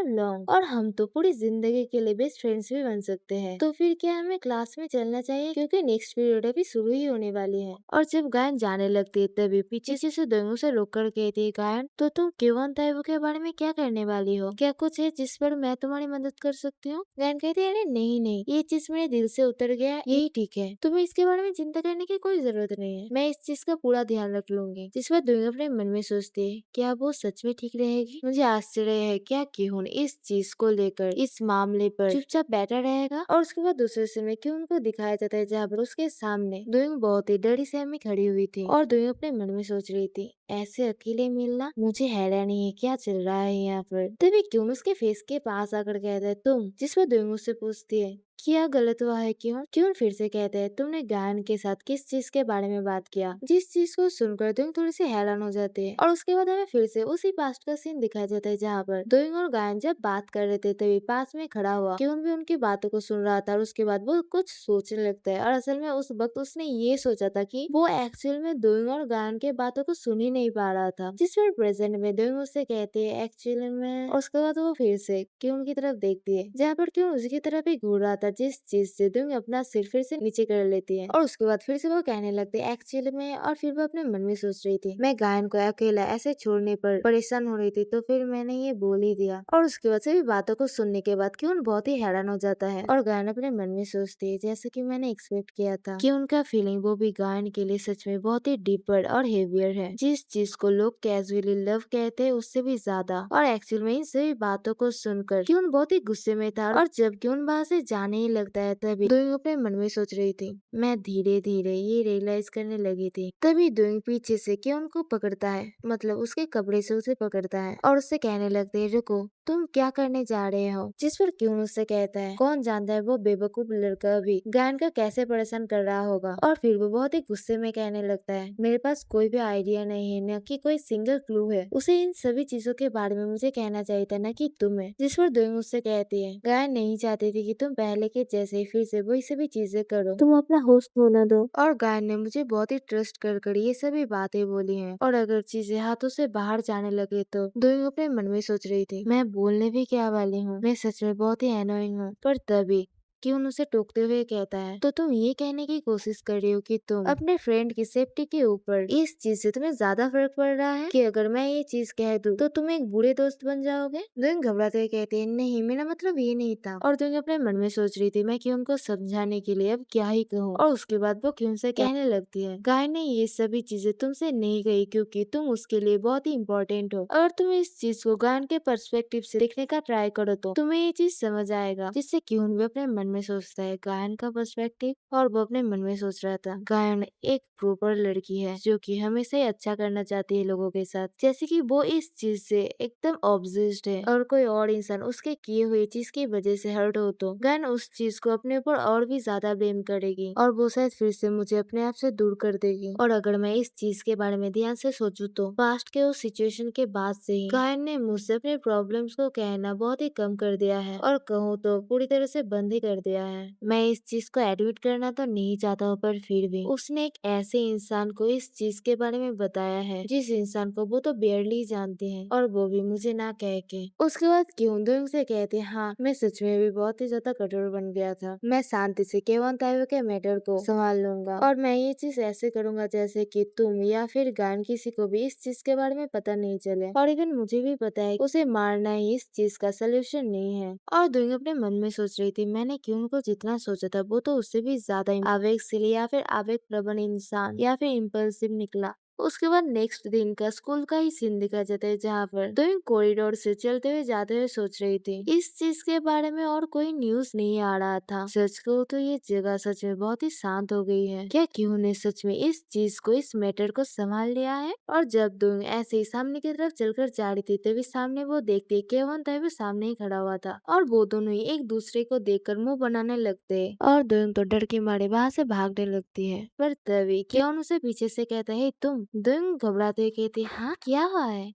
लॉन्ग, और हम तो पूरी जिंदगी के लिए बेस्ट फ्रेंड्स भी बन सकते हैं। तो फिर क्या हमें क्लास में चलना चाहिए, क्योंकि नेक्स्ट पीरियड अभी शुरू ही होने वाली है। और जब गायन जाने लगती है तभी पीछे से दोनों से रोक कर कहती है, गायन तो तुम केवन ताइबू के बारे में क्या करने वाली हो, क्या कुछ है जिस पर मैं तुम्हारी मदद कर सकती हूँ? गायन कहती है, अरे नहीं, ये चीज मेरे दिल से उतर गया, यही ठीक है, तुम्हें इसके बारे में चिंता करने की कोई जरूरत नहीं है, मैं इस चीज का पूरा ध्यान रख लूंगी। जिस पर दोनों अपने मन में सोचती है, क्या वो सच में ठीक रहेगी? मुझे आश्चर्य है क्या क्यों इस चीज को लेकर इस मामले पर चुपचाप बैठा रहेगा। और उसके बाद दूसरे सीन में क्यों उनको दिखाया जाता है जहाँ पर उसके सामने दोनों बहुत ही डरी सहमी खड़ी हुई थी, और दोनों अपने मन में सोच रही थी, ऐसे अकेले मिलना, मुझे हैरानी है क्या चल रहा है यहाँ पर। तभी क्यों उसके फेस के पास आकर कहता है, तुम? जिस पर दोनों उससे पूछती है, क्या गलत हुआ है क्यों फिर से कहते हैं, तुमने गायन के साथ किस चीज के बारे में बात किया? जिस चीज को सुनकर दोइंग थोड़ी सी हैरान हो जाती है। और उसके बाद हमें फिर से उसी पास्ट का सीन दिखाया जाता है जहाँ पर दोइंग और गायन जब बात कर रहे थे तभी पास में खड़ा हुआ क्यों भी उनकी बातों को सुन रहा था, और उसके बाद वो कुछ सोचने लगता है। और असल में उस वक्त उसने ये सोचा था कि वो एक्चुअल में दोइंग और गायन के बातों को सुन ही नहीं पा रहा था। जिस पर प्रेजेंट में दोइंग उससे कहते है एक्चुअली में, और उसके बाद वो फिर से क्यों की तरफ देखती है जहाँ पर क्यों उसकी तरफ ही घूर रहा था, जिस चीज से दोइंग अपना सिर फिर से नीचे कर लेती है। और उसके बाद फिर से वो कहने लगते है एक्चुअली में, और फिर वो अपने मन में सोच रही थी, मैं गायन को अकेला ऐसे छोड़ने पर परेशान हो रही थी, तो फिर मैंने ये बोल ही दिया। और उसके बाद सभी बातों को सुनने के बाद क्यों बहुत ही हैरान हो जाता है, और गायन अपने मन में सोचती है जैसे कि मैंने एक्सपेक्ट किया था कि उनका फीलिंग वो भी गायन के लिए सच में बहुत ही डीपर और हेवियर है। जिस चीज को लोग कैजुअली लव कहते हैं उससे भी ज्यादा। और एक्चुअल में इन सभी बातों को सुनकर क्यों बहुत ही गुस्से में था, और जब क्यों वहाँ से जाने ही लगता है तभी दोइंग अपने मन में सोच रही थी, मैं धीरे धीरे ये रियलाइज करने लगी थी। तभी दोइंग पीछे से क्यों को पकड़ता है, मतलब उसके कपड़े से उसे पकड़ता है और उससे कहने लगते है, रुको तुम क्या करने जा रहे हो? जिस पर क्यों उससे कहता है, कौन जानता है वो बेवकूफ लड़का भी गायन का कैसे परेशान कर रहा होगा। और फिर वो बहुत ही गुस्से में कहने लगता है, मेरे पास कोई भी आइडिया नहीं है, न कि कोई सिंगल क्लू है, उसे इन सभी चीजों के बारे में मुझे कहना चाहिए था, न कि तुम्हें। जिस पर दोइंग उससे कहती है, गायन नहीं चाहती थी कि तुम पहले के जैसे ही फिर से वही सभी चीजें करो, तुम अपना होस्ट होना दो। और गायन ने मुझे बहुत ही ट्रस्ट कर ये सभी बातें बोली हैं, और अगर चीजें हाथों से बाहर जाने लगे तो दोइंग अपने मन में सोच रही थी, मैं बोलने भी क्या वाली हूँ, मैं सच में बहुत ही एनोइंग हूँ। पर तभी क्यों उसे टोकते हुए कहता है, तो तुम ये कहने की कोशिश कर रही हो कि तुम अपने फ्रेंड की सेफ्टी के ऊपर इस चीज से तुम्हें ज्यादा फर्क पड़ रहा है कि अगर मैं ये चीज कह दूं तो तुम एक बुरे दोस्त बन जाओगे? दोइंग घबराते हुए कहते हैं, नहीं मेरा मतलब ये नहीं था। और दोइंग अपने मन में सोच रही थी, मैं क्यों को समझाने के लिए अब क्या ही कहूँ। और उसके बाद वो क्यों से कहने लगती है, गायन ने ये सभी चीजें तुमसे नहीं कही क्योंकि तुम उसके लिए बहुत ही इम्पोर्टेंट हो। अगर तुम इस चीज को गायन के पर्सपेक्टिव से देखने का ट्राई करो तो तुम्हें ये चीज समझ आएगा। जिससे क्यों भी अपने मन में सोचता है गायन का पर्सपेक्टिव, और वो अपने मन में सोच रहा था गायन एक प्रॉपर लड़की है जो कि हमेशा ही अच्छा करना चाहती है लोगों के साथ, जैसे कि वो इस चीज से एकदम ऑब्सेस्ड है और कोई और इंसान उसके किए हुए चीज की वजह से हर्ट हो तो गायन उस चीज को अपने ऊपर और भी ज्यादा ब्लेम करेगी और वो शायद फिर से मुझे अपने आप से दूर कर देगी। और अगर मैं इस चीज के बारे में ध्यान से सोचूं तो पास्ट के उस सिचुएशन के बाद से ही गायन ने मुझसे अपने प्रॉब्लम्स को कहना बहुत ही कम कर दिया है, और कहूँ तो पूरी तरह से बंद ही कर दिया है। मैं इस चीज को एडमिट करना तो नहीं चाहता हूँ, पर फिर भी उसने एक ऐसे इंसान को इस चीज के बारे में बताया है जिस इंसान को वो तो बेयरली जानती है, और वो भी मुझे ना कह के। उसके बाद क्यों दोंग से कहते हाँ मैं सच में भी बहुत ही ज्यादा कठोर बन गया था। मैं शांति से केवन ताइवो के मैटर को संभाल लूंगा, और मैं ये चीज ऐसे करूंगा जैसे कि तुम या फिर गान किसी को भी इस चीज के बारे में पता नहीं चले, और इवन मुझे भी पता है उसे मारना ही इस चीज का सोल्यूशन नहीं है। और दोंग अपने मन में सोच रही थी मैंने क्यों को जितना सोचा था वो तो उससे भी ज्यादा आवेगशील या फिर आवेग प्रबल इंसान या फिर इम्पल्सिव निकला। उसके बाद नेक्स्ट दिन का स्कूल का ही सीन दिखा जाता है जहाँ पर दोनों कॉरिडोर से चलते हुए जाते हुए सोच रही थी इस चीज के बारे में, और कोई न्यूज नहीं आ रहा था। सच को तो ये जगह सच में बहुत ही शांत हो गई है। क्या क्यों ने सच में इस चीज को इस मैटर को संभाल लिया है? और जब दोनों ऐसे ही सामने की तरफ चलकर जा रही थी तभी सामने वो देखते केवन ताइवो सामने ही खड़ा हुआ था, और वो दोनों ही एक दूसरे को देखकर मुंह बनाने लगते हैं, और दोनों तो डर के मारे वहाँ से भागने लगती है। पर तभी केवन उसे पीछे से कहता है तुम। दोनों घबराते हुए कहती हाँ क्या हुआ है?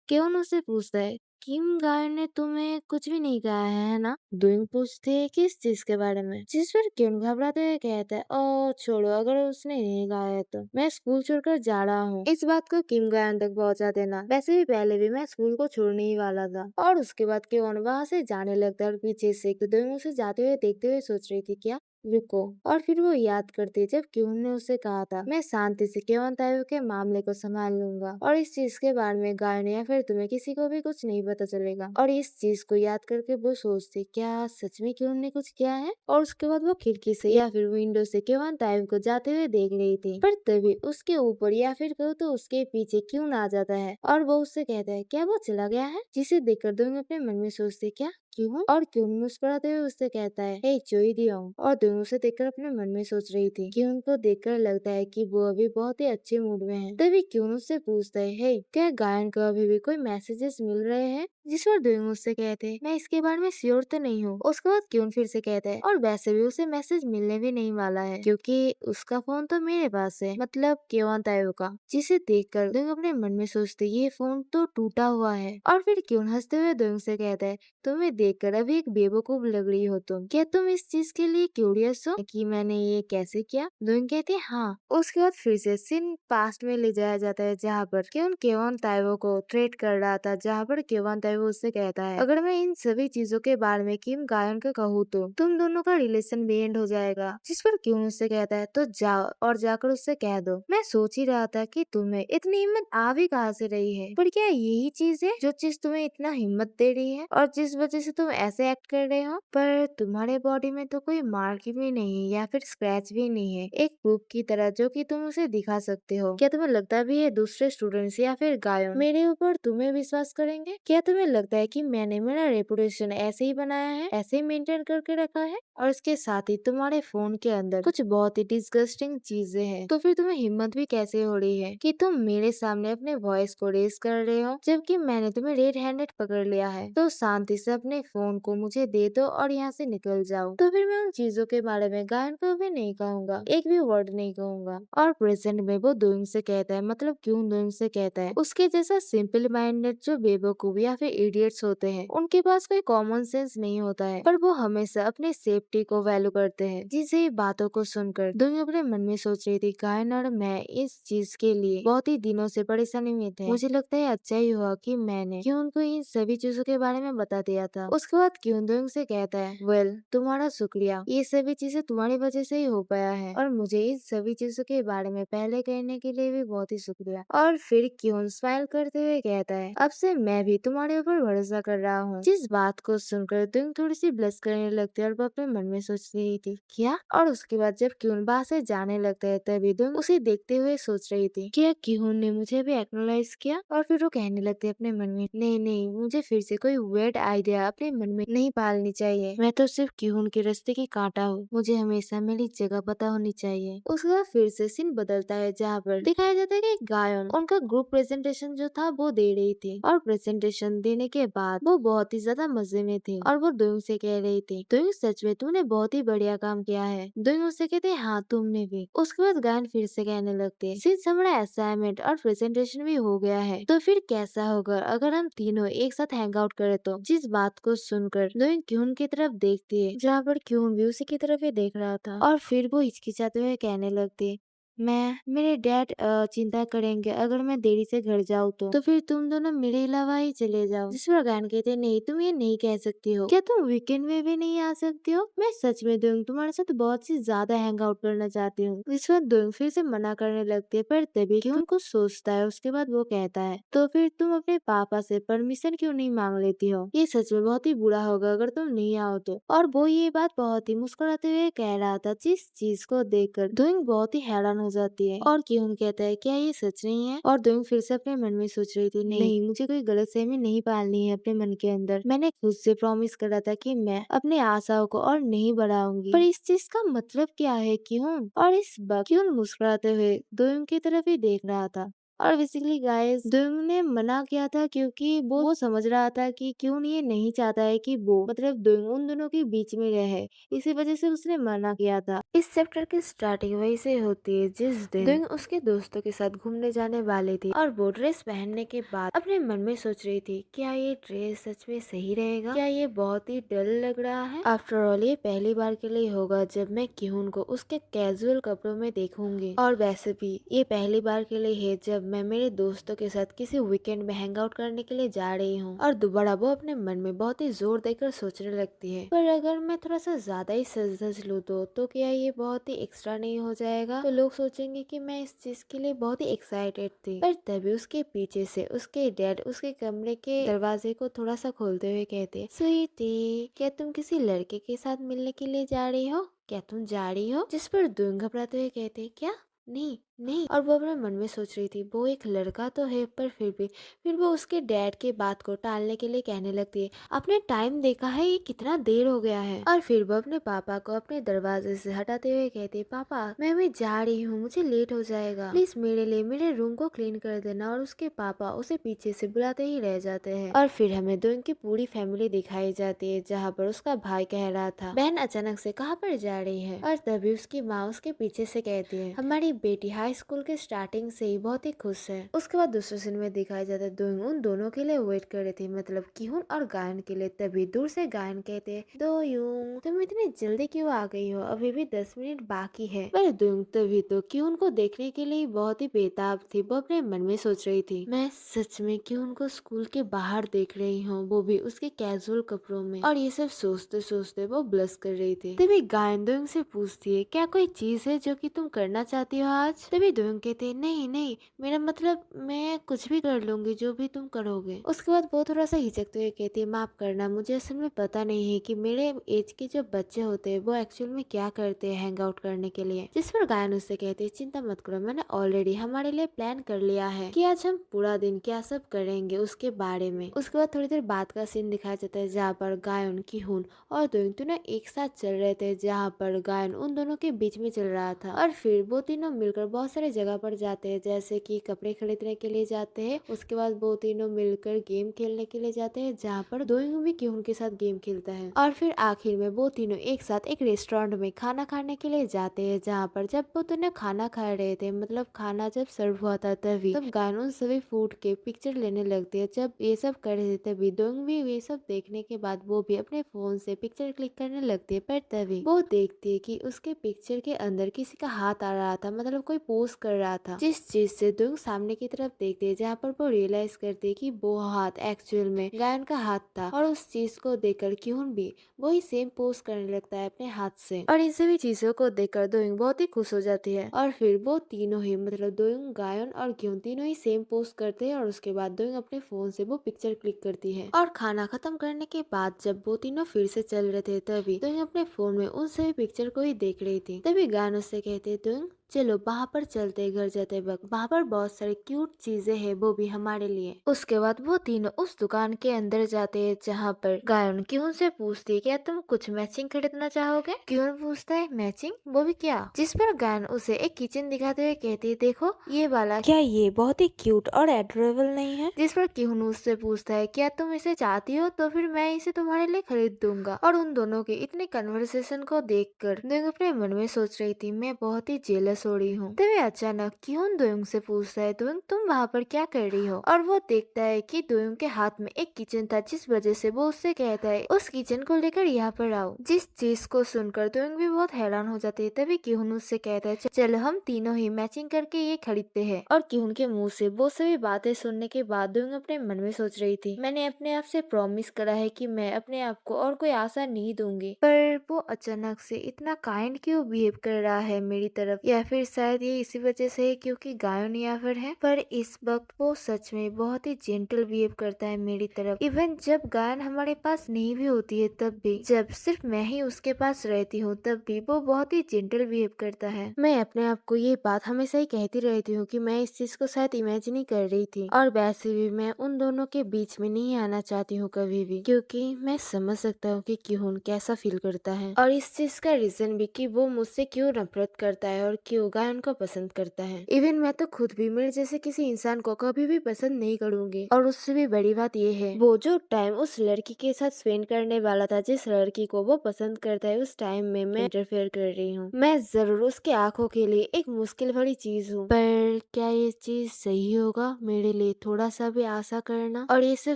केवन उससे पूछता है किम गायन ने तुम्हें कुछ भी नहीं कहा है ना? डूइंग पूछती है किस चीज के बारे में, जिस पर किम घबराते हुए कहता है ओ छोड़ो, अगर उसने नहीं कहा है तो मैं स्कूल छोड़कर जा रहा हूँ। इस बात को किम गायन तक पहुँचा देना, वैसे भी पहले भी मैं स्कूल को छोड़ने ही वाला था। और उसके बाद केवन वहाँ से जाने लगता है, और पीछे से डूइंग उसे जाते हुए देखते हुए सोच रही थी क्या रुको, और फिर वो याद करती जब क्यून ने उसे कहा था मैं शांति से केवन ताइवो के मामले को संभाल लूंगा, और इस चीज के बारे में गायन या फिर तुम्हें किसी को भी कुछ नहीं पता चलेगा। और इस चीज को याद करके वो सोचती क्या सच में क्यून ने कुछ किया है? और उसके बाद वो खिड़की से या फिर विंडो से केवन ताइवो को जाते हुए देख रही थी, पर तभी उसके ऊपर या फिर कहूँ तो उसके पीछे क्यून आ जाता है, और वो उससे कहता है क्या वो चला गया है? जिसे देखकर दोनों अपने मन में सोचते क्या क्यों? और क्यून मुस्कुराते हुए उससे कहता है हे चोई दियोंग, और दोनों से देखकर अपने मन में सोच रही थी कि उनको देखकर लगता है कि वो अभी बहुत ही अच्छे मूड में हैं। तभी क्यून उससे पूछता है हे क्या गायन को अभी भी कोई मैसेजेस मिल रहे हैं? जिस पर दोनों उससे कहते हैं मैं इसके बारे में श्योर तो नहीं हूँ। उसके बाद क्यून फिर से कहता है और वैसे भी उसे मैसेज मिलने भी नहीं वाला है क्योंकि उसका फोन तो मेरे पास है, मतलब केवन ताइवो का। जिसे देखकर दोनों अपने मन में सोचते ये फोन तो टूटा हुआ है। और फिर क्यून हंसते हुए दोनों से कहता है तुम्हें देखकर अभी एक बेवकूफ लग रही हो तुम, क्या तुम इस चीज के लिए क्यूरियस हो कि मैंने ये कैसे किया? दोनों कहते हैं हाँ। उसके बाद फिर से सीन पास्ट में ले जाया जाता है जहाँ पर क्यून केवन ताइवो को थ्रेट कर रहा था, जहाँ पर केवन ताइवो उससे कहता है अगर मैं इन सभी चीजों के बारे में किम गायन को कहूँ तो तुम दोनों का रिलेशन भी एंड हो जाएगा। जिस पर क्यून उससे कहता है तो जाओ और जाकर उससे कह दो। मैं सोच ही रहा था कि तुम्हें इतनी हिम्मत आ भी कहाँ से रही है, पर क्या यही चीज है जो चीज तुम्हें इतना हिम्मत दे रही है और जिस वजह से तुम ऐसे एक्ट कर रहे हो? पर तुम्हारे बॉडी में तो कोई मार्क भी नहीं है या फिर स्क्रैच भी नहीं है, एक प्रूफ की तरह जो कि तुम उसे दिखा सकते हो। क्या तुम्हें लगता भी है दूसरे स्टूडेंट्स या फिर गायों मेरे ऊपर तुम्हें विश्वास करेंगे? क्या तुम्हें लगता है कि मैंने मेरा रेपुटेशन ऐसे ही बनाया है, ऐसे ही मेंटेन करके रखा है? और इसके साथ ही तुम्हारे फोन के अंदर कुछ बहुत ही डिस्गस्टिंग चीजें हैं, तो फिर तुम्हें हिम्मत भी कैसे हो रही है कि तुम मेरे सामने अपने वॉइस को रेज कर रहे हो जबकि मैंने तुम्हें रेड हैंडेड पकड़ लिया है? तो शांति से अपने फोन को मुझे दे दो और यहाँ से निकल जाओ। तो फिर मैं उन चीजों के बारे में गायन को भी नहीं कहूंगा, एक भी वर्ड नहीं कहूंगा। और प्रेजेंट में वो दोइंग से कहता है, मतलब क्यों दोइंग से कहता है उसके जैसा सिंपल माइंडेड जो बेवकूफ या फिर इडियट्स होते हैं उनके पास कोई कॉमन सेंस नहीं होता है, पर वो हमेशा अपने सेफ्टी को वैल्यू करते हैं। जिसे ये बातों को सुनकर दोनों अपने मन में सोच रही थी गायन और मैं इस चीज के लिए बहुत ही दिनों से परेशानी में थे। मुझे लगता है अच्छा ही हुआ कि मैंने क्यों उनको इन सभी चीजों के बारे में बता दिया था। उसके बाद क्यों दोइंग से कहता है वेल तुम्हारा शुक्रिया, ये सभी सभी चीजें तुम्हारी वजह से ही हो पाया है और मुझे इन सभी चीजों के बारे में पहले कहने के लिए भी बहुत ही शुक्रिया। और फिर क्यों स्माइल करते हुए कहता है, अब से मैं भी तुम्हारे ऊपर भरोसा कर रहा हूँ। जिस बात को सुनकर दुंग थोड़ी सी ब्लश करने लगती है और वो अपने मन में सोच रही थी क्या। और उसके बाद जब क्यून वहाँ से जाने लगता है तभी दुंग उसे देखते हुए सोच रही थी क्या क्यून ने मुझे भी एक्नोलाइज किया। और फिर वो कहने लगती है अपने मन में, नहीं नहीं, मुझे फिर से कोई वेड आइडिया अपने मन में नहीं पालनी चाहिए। मैं तो सिर्फ क्यून के रास्ते की कांटा हूँ, मुझे हमेशा मेरी जगह पता होनी चाहिए। उसके बाद फिर से सीन बदलता है जहाँ पर दिखाया जाता है कि गायन उनका ग्रुप प्रेजेंटेशन जो था वो दे रही थी और प्रेजेंटेशन देने के बाद वो बहुत ही ज्यादा मजे में थी और वो दुंग से कह रही थी, दुंग सच में तूने बहुत ही बढ़िया काम किया है। दुंग उससे कहते हाँ तुमने भी। उसके बाद गायन फिर से कहने लगते, सिंस हमारा असाइनमेंट और प्रेजेंटेशन भी हो गया है तो फिर कैसा होगा अगर हम तीनों एक साथ हैंग आउट करे तो। जिस बात को सुनकर दुंग क्यून की तरफ देखती है जहाँ पर क्यून भी उसी की तरफ ही देख रहा था और फिर वो हिचकिचाते हुए कहने लगती, मेरे डैड चिंता करेंगे अगर मैं देरी से घर जाऊँ तो फिर तुम दोनों मेरे अलावा ही चले जाओ। जिस पर गायन कहते, नहीं तुम ये नहीं कह सकती हो, क्या तुम वीकेंड में भी नहीं आ सकती हो? मैं सच में दुंग तुम्हारे साथ बहुत सी ज्यादा हैंग आउट करना चाहती हूँ। इस पर दुंग फिर से मना करने लगती है पर तभी क्यों कुछ सोचता है। उसके बाद वो कहता है, तो फिर तुम अपने पापा से परमिशन क्यों नहीं मांग लेती हो? ये सच में बहुत ही बुरा होगा अगर तुम नहीं आओ तो। और वो ये बात बहुत ही मुस्कुराते हुए कह रहा था जिस चीज को देखकर दुंग बहुत ही हैरान हो जाती है। और क्यून कहता है, क्या ये सच नहीं है? और दुंग फिर से अपने मन में सोच रही थी, नहीं मुझे कोई गलतफहमी नहीं पालनी है अपने मन के अंदर। मैंने खुद से प्रॉमिस करा था कि मैं अपने आशाओं को और नहीं बढ़ाऊंगी, पर इस चीज का मतलब क्या है क्यून? और इस वक्त क्यून मुस्कुराते हुए दुंग की तरफ ही देख रहा था। और बेसिकली गाइस दुंग ने मना किया था क्योंकि वो समझ रहा था कि क्यून ये नहीं चाहता है कि वो मतलब दुंग उन दोनों के बीच में रहे, इसी वजह से उसने मना किया था। इस चैप्टर की स्टार्टिंग वही से होती है जिस दिन दुंग उसके दोस्तों के साथ घूमने जाने वाली थी और वो ड्रेस पहनने के बाद अपने मन में सोच रही थी, क्या ये ड्रेस सच में सही रहेगा? क्या ये बहुत ही डल लग रहा है? आफ्टर ऑल ये पहली बार के लिए होगा जब मैं क्यून को उसके कैजुअल कपड़ों में देखूंगी और वैसे भी ये पहली बार के लिए है जब मैं मेरे दोस्तों के साथ किसी वीकेंड में हैंग आउट करने के लिए जा रही हूँ। और दोबारा वो अपने मन में बहुत ही जोर देकर सोचने लगती है, पर अगर मैं थोड़ा सा ज्यादा ही सज धज लूँ तो क्या ये बहुत ही एक्स्ट्रा नहीं हो जाएगा? तो लोग सोचेंगे कि मैं इस चीज के लिए बहुत ही एक्साइटेड थी। पर तभी उसके पीछे से उसके डैड उसके कमरे के दरवाजे को थोड़ा सा खोलते हुए कहते, स्वीटी क्या तुम किसी लड़के के साथ मिलने के लिए जा रही हो? क्या तुम जा रही हो? जिस पर दुंग घबराते हुए कहते, क्या नहीं नहीं। और वो अपने मन में सोच रही थी वो एक लड़का तो है पर फिर वो उसके डैड के बात को टालने के लिए कहने लगती है, आपने टाइम देखा है ये कितना देर हो गया है? और फिर वो अपने पापा को अपने दरवाजे से हटाते हुए कहती, पापा मैं भी जा रही हूँ, मुझे लेट हो जाएगा, प्लीज मेरे लिए मेरे रूम को क्लीन कर देना। और उसके पापा उसे पीछे से बुलाते ही रह जाते हैं। और फिर हमें दुंग की पूरी फैमिली दिखाई जाती है जहाँ पर उसका भाई कह रहा था, बहन अचानक से कहाँ पर जा रही है? और तभी उसकी माँ उसके पीछे से कहती है, हमारी बेटी हाई स्कूल के स्टार्टिंग से ही बहुत ही खुश है। उसके बाद दूसरे सीन में दिखाया जाता है दुंग उन दोनों के लिए वेट कर रही थी, मतलब किहुन और गायन के लिए। तभी दूर से गायन कहते, दोयुंग तुम इतनी जल्दी क्यों आ गई हो? अभी भी 10 मिनट बाकी है। पर दुंग तभी तो किहुन को देखने के लिए बहुत ही बेताब थी। वो अपने मन में सोच रही थी, मैं सच में किहुन को स्कूल के बाहर देख रही हूँ, वो भी उसके कैजुअल कपड़ों में। और ये सब सोचते सोचते वो ब्लश कर रही थी। तभी गायन दुंग से पूछती है, क्या कोई चीज है जो कि तुम करना चाहती हो आज? तभी दुंग कहते, नहीं नहीं, मेरा मतलब मैं कुछ भी कर लूंगी जो भी तुम करोगे। उसके बाद वो थोड़ा सा हिचकते हुए कहती है, माफ करना मुझे असल में पता नहीं है कि मेरे एज के जो बच्चे होते हैं वो एक्चुअल में क्या करते हैं हैंग आउट करने के लिए। जिस पर गायन उससे कहते हैं, चिंता मत करो, मैंने ऑलरेडी हमारे लिए प्लान कर लिया है कि आज हम पूरा दिन क्या सब करेंगे उसके बारे में। उसके बाद थोड़ी देर बाद का सीन दिखाया जाता है जहाँ पर गायन किहुन और दुंग दोनों एक साथ चल रहे थे, जहाँ पर गायन उन दोनों के बीच में चल रहा था। और फिर वो तीनों मिलकर बहुत सारे जगह पर जाते हैं, जैसे कि कपड़े खरीदने के लिए जाते हैं। उसके बाद वो तीनों मिलकर गेम खेलने के लिए जाते हैं, जहाँ पर दोयुंग भी किहुन के साथ गेम खेलता है। और फिर आखिर में वो तीनों एक साथ एक रेस्टोरेंट में खाना खाने के लिए जाते हैं, जहाँ पर जब वो तीनों खाना खा रहे थे, मतलब खाना जब सर्व हुआ था तभी तब गायन उन सभी फूड के पिक्चर लेने लगती है। जब ये सब कर रहे थे तभी दोयुंग भी ये सब देखने के बाद वो भी अपने फोन से पिक्चर क्लिक करने लगती है। पर तभी वो देखती है कि उसके पिक्चर के अंदर किसी का हाथ आ रहा था, मतलब कोई पोस्ट कर रहा था, जिस चीज से दोयोंग सामने की तरफ देखते हैं, जहाँ पर वो रियलाइज करते हैं कि वो हाथ एक्चुअल में गायन का हाथ था। और उस चीज को देखकर क्यून भी वही सेम पोस्ट करने लगता है अपने हाथ से। और इन सभी चीजों को देखकर दोयोंग बहुत ही खुश हो जाती है। और फिर वो तीनों ही मतलब दोयोंग, गायन और क्यून तीनों ही सेम पोस्ट करते हैं। और उसके बाद दोयोंग अपने फोन से वो पिक्चर क्लिक करती है। और खाना खत्म करने के बाद जब वो तीनों फिर से चल रहे थे, तभी दोयोंग अपने फोन में उन सभी पिक्चर को ही देख रही थी। तभी गायन उससे कहते दोयोंग चलो वहाँ पर चलते, घर जाते वक्त वहाँ पर बहुत सारी क्यूट चीजें हैं, वो भी हमारे लिए। उसके बाद वो तीनों उस दुकान के अंदर जाते हैं, जहाँ पर गायन क्यून से पूछती है क्या तुम कुछ मैचिंग खरीदना चाहोगे। क्यून पूछता है मैचिंग, वो भी क्या। जिस पर गायन उसे एक किचन दिखाते हुए कहती है देखो ये वाला, क्या ये बहुत ही क्यूट और एडोरेबल नहीं है। जिस पर क्यून उससे पूछता है क्या तुम इसे चाहती हो, तो फिर मैं इसे तुम्हारे लिए खरीद दूंगा। और उन दोनों के इतने कन्वर्सेशन को देखकर दोयोंग अपने मन में सोच रही थी मैं बहुत ही जेलस हो रही हूँ। तभी अचानक क्यून दोयोंग से पूछता है दोयोंग तुम वहाँ पर क्या कर रही हो। और वो देखता है कि दोयोंग के हाथ में एक किचन था, जिस वजह से वो उससे कहता है उस किचन को लेकर यहाँ पर आओ। जिस चीज को सुनकर दोयोंग भी बहुत हैरान हो जाती है। तभी क्यून उससे कहता है चलो हम तीनों ही मैचिंग करके ये खरीदते हैं। और क्यून के मुँह से वो सभी बातें सुनने के बाद दोयोंग अपने मन में सोच रही थी मैंने अपने आप से प्रॉमिस करा है कि मैं अपने आप को और कोई आशा नहीं दूंगी, पर वो अचानक से इतना काइंड क्यों बिहेव कर रहा है मेरी तरफ। या फिर शायद ये इसी वजह से है क्योंकि गायन यहाँ पर है, पर इस वक्त वो सच में बहुत ही जेंटल बिहेव करता है मेरी तरफ। इवन जब गायन हमारे पास नहीं भी होती है, तब भी जब सिर्फ मैं ही उसके पास रहती हूँ, तब भी वो बहुत ही जेंटल बिहेव करता है। मैं अपने आप को ये बात हमेशा ही कहती रहती हूँ कि मैं इस चीज को शायद इमेजिन ही कर रही थी। और वैसे भी मैं उन दोनों के बीच में नहीं आना चाहती हूँ कभी भी, क्योंकि मैं समझ सकता हूँ कि क्यून कैसा फील करता है। और इस चीज का रीजन भी कि वो मुझसे क्यों नफरत करता है और क्यों गायन को पसंद करता है। इवन मैं तो खुद भी मेरे जैसे किसी इंसान को कभी भी पसंद नहीं करूंगी। और उससे भी बड़ी बात ये है वो जो टाइम उस लड़की के साथ स्पेंड करने वाला था, जिस लड़की को वो पसंद करता है, उस टाइम में मैं इंटरफेयर कर रही हूँ। मैं जरूर उसके आंखों के लिए एक मुश्किल भरी चीज हूँ, पर क्या ये चीज सही होगा मेरे लिए थोड़ा सा भी आशा करना। और ये सब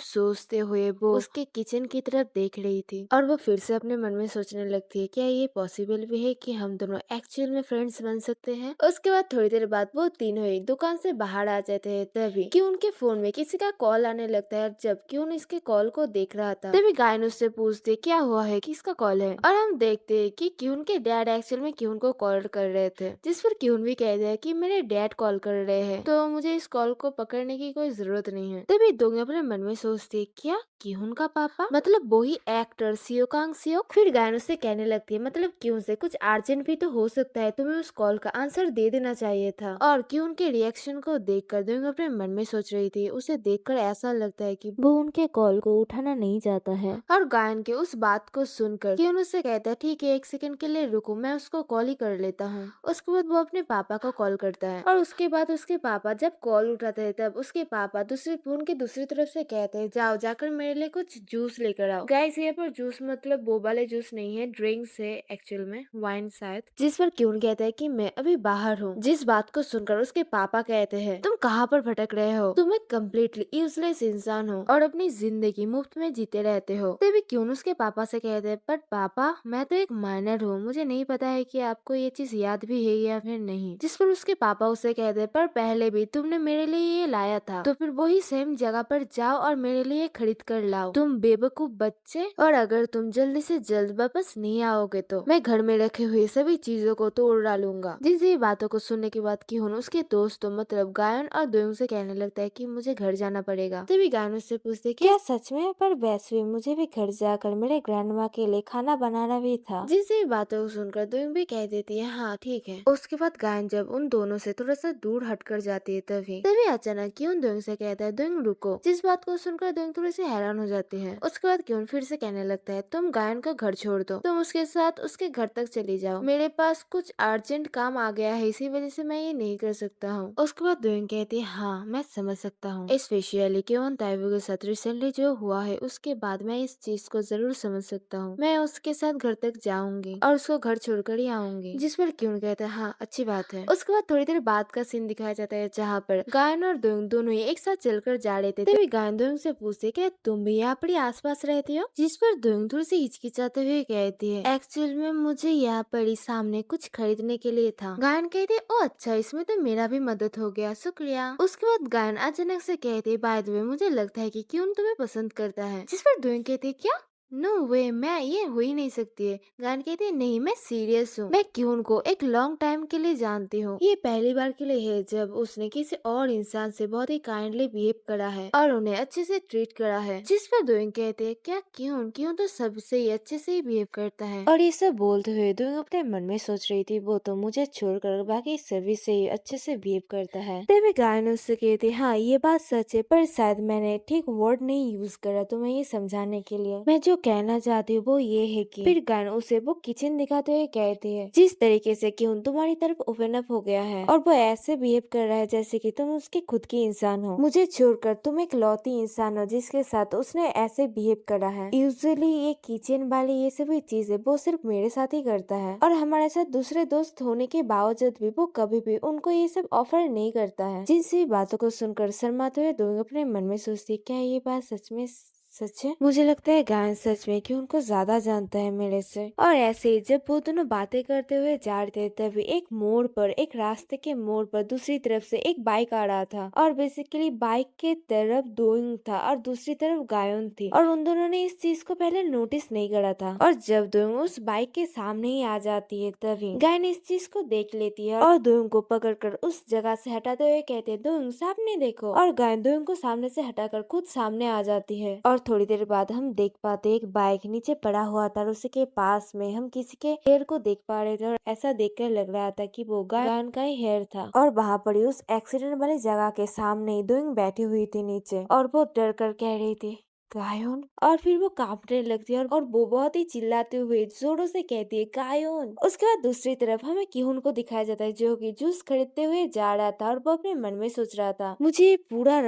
सोचते हुए वो उसके किचन की तरफ देख रही थी। और वो फिर से अपने मन में सोचने लगती है क्या ये पॉसिबल भी है कि हम दोनों एक्चुअल में फ्रेंड्स बन सकते हैं। उसके बाद थोड़ी देर बाद वो तीनों ही दुकान से बाहर आ जाते हैं। तभी कि उनके फोन में किसी का कॉल आने लगता है। जब कि उन इसके कॉल को देख रहा था, तभी गायन उससे पूछते क्या हुआ है, किसका कॉल है। और हम देखते हैं कि क्यून के डैड एक्चुअल में क्यून को कॉल कर रहे थे, जिस पर क्यून भी कहते हैं कि मेरे डैड कॉल कर रहे हैं, तो मुझे इस कॉल को पकड़ने की कोई जरूरत नहीं है। तभी दोनों अपने मन में सोचते क्या क्यून का पापा, मतलब वो ही एक्टर सियोकांग सियोक। फिर गायन उससे कहने लगती है मतलब क्यून से कुछ अर्जेंट भी तो हो सकता है, तुम्हें उस कॉल का आंसर दे देना चाहिए था। और क्यून के रिएक्शन को देखकर दोयोंग अपने मन में सोच रही थी उसे देखकर ऐसा लगता है कि वो उनके कॉल को उठाना नहीं चाहता है। और गायन के उस बात को सुनकर क्यून उससे कहता है ठीक है एक सेकंड के लिए रुको, मैं उसको कॉल ही कर लेता हूँ। उसके बाद वो अपने पापा को कॉल करता है। और उसके बाद उसके पापा जब कॉल उठाते हैं, तब उसके पापा दूसरे फोन के दूसरी तरफ से कहते हैं जाओ जाकर मेरे लिए कुछ जूस लेकर आओ। गाइस यहाँ पर जूस मतलब वो वाले जूस नहीं है, ड्रिंक्स है एक्चुअल में, वाइन शायद। जिस पर क्यून कहता है कि मैं अभी बाहर हूँ। जिस बात को सुनकर उसके पापा कहते हैं तुम कहाँ पर भटक रहे हो, तुम एक कम्प्लीटली यूजलेस इंसान हो और अपनी जिंदगी मुफ्त में जीते रहते हो। तभी क्यून उसके पापा से कहते हैं पर पापा मैं तो एक माइनर हूँ, मुझे नहीं पता है कि आपको ये चीज याद भी है या फिर नहीं। जिस पर उसके पापा उसे कहते हैं पर पहले भी तुमने मेरे लिए ये लाया था, तो फिर वही सेम जगह पर जाओ और मेरे लिए खरीद कर लाओ, तुम बेवकूफ बच्चे। और अगर तुम जल्दी से जल्द वापस नहीं आओगे तो मैं घर में रखे हुए सभी चीजों को तोड़ डालूंगा। जिन बातों को सुनने के बाद क्यून उसके दोस्तों मतलब गायन और दोयोंग से कहने लगता है कि मुझे घर जाना पड़ेगा। तभी गायन उससे पूछते क्या सच में, पर वैसे भी मुझे भी घर जाकर मेरे ग्रैंडमा के लिए खाना बनाना भी था। जिन बातों को सुनकर दोयोंग भी कह देती है हाँ ठीक है। उसके बाद गायन जब उन दोनों से थोड़ा सा दूर हटकर जाती है, तभी अचानक क्यून दोयोंग से कहता है दोयोंग रुको। जिस बात को सुनकर दोयोंग थोड़ी सी हैरान हो जाती है। उसके बाद क्यून फिर से कहने लगता है तुम गायन का घर छोड़ दो, तुम उसके साथ उसके घर तक चली जाओ, मेरे पास कुछ अर्जेंट काम आ गया है, इसी वजह से मैं ये नहीं कर सकता हूँ। उसके बाद दोयोंग कहती है हाँ मैं समझ सकता हूँ, स्पेशली क्यून ताइवो के साथ रिसेंटली जो हुआ है उसके बाद मैं इस चीज को जरूर समझ सकता हूँ। मैं उसके साथ घर तक जाऊंगी और उसको घर छोड़कर ही आऊंगी। जिस पर क्यून कहता है हाँ अच्छी बात है। उसके बाद थोड़ी देर बाद का सीन दिखाया जाता है, जहाँ पर गायन और दोयोंग दोनों ही एक साथ चलकर जा रहे थे। तभी गायन दोयोंग से पूछते क्या तुम भी यहाँ पर ही आसपास रहती हो। जिस पर दोयोंग थोड़ी सी हिचकिचाते हुए कहती है एक्चुअल में मुझे यहाँ पर ही सामने कुछ खरीदने के लिए था, था। गायन कहती है ओ अच्छा, इसमें तो मेरा भी मदद हो गया, शुक्रिया। उसके बाद गायन अचानक से कहते बाय द वे मुझे लगता है कि क्यों तुम्हें पसंद करता है। जिस पर दोइन कहते क्या, नो वे, मैं ये हो ही नहीं सकती है। गायन कहती है नहीं, मैं सीरियस हूँ, मैं क्यून को एक लॉन्ग टाइम के लिए जानती हूँ। ये पहली बार के लिए है जब उसने किसी और इंसान से बहुत ही काइंडली बिहेव करा है और उन्हें अच्छे से ट्रीट करा है। जिस पर दोइन कहते हैं क्या, क्यून क्यून तो सबसे ही अच्छे से ही बिहेव करता है। और ये सब बोलते हुए दोइन अपने मन में सोच रही थी वो तो मुझे छोड़कर बाकी सभी से ही अच्छे से बिहेव करता है। तभी गायन उससे कहती हाँ ये बात सच है, पर शायद मैंने ठीक वर्ड नहीं यूज करा तुम्हें ये समझाने के लिए। मैं जो कहना चाहती हूँ वो ये है कि फिर गायन उसे वो किचन दिखाते हुए कहती है जिस तरीके से क्यों तुम्हारी तरफ ओपन अप हो गया है और वो ऐसे बिहेव कर रहा है जैसे कि तुम उसके खुद की इंसान हो, मुझे छोड़कर तुम एक लौती इंसान हो जिसके साथ उसने ऐसे बिहेव करा है। यूजुअली ये किचन वाली ये सभी चीजें वो सिर्फ मेरे साथ ही करता है और हमारे साथ दूसरे दोस्त होने के बावजूद भी वो कभी भी उनको ये सब ऑफर नहीं करता है। जिन सभी बातों को सुनकर शर्माते हुए दोनों अपने मन में सोचती क्या ये बात सच में सच है। मुझे लगता है गायन सच में कि उनको ज्यादा जानता है मेरे से। और ऐसे ही जब वो दोनों बातें करते हुए जा रहे थे तभी एक मोड़ पर, एक रास्ते के मोड़ पर दूसरी तरफ से एक बाइक आ रहा था और बेसिकली बाइक के तरफ दोइंग था और दूसरी तरफ गायन थी और उन दोनों ने इस चीज को पहले नोटिस नहीं करा था। और जब दोइंग उस बाइक के सामने ही आ जाती है तभी गायन इस चीज को देख लेती है और दोइंग को पकड़कर उस जगह से हटाते हुए कहते दोइंग सामने देखो। और गायन दोइंग को सामने से हटाकर खुद सामने आ जाती है और थोड़ी देर बाद हम देख पाते एक बाइक नीचे पड़ा हुआ था और उसी के पास में हम किसी के हेयर को देख पा रहे थे और ऐसा देखकर लग रहा था कि वो गायन का ही हेयर था। और वहाँ पर ही उस एक्सीडेंट वाली जगह के सामने ही दोइंग बैठी हुई थी नीचे और वो डर कर कह रही थी गायन। और फिर वो कांपने लगती है और वो बहुत ही चिल्लाते हुए जोरों से कहती है गायन। उसके बाद दूसरी तरफ हमें किहुन को दिखाया जाता है जो कि जूस खरीदते हुए जा रहा था और वो अपने मन में सोच रहा था मुझे ये पूरा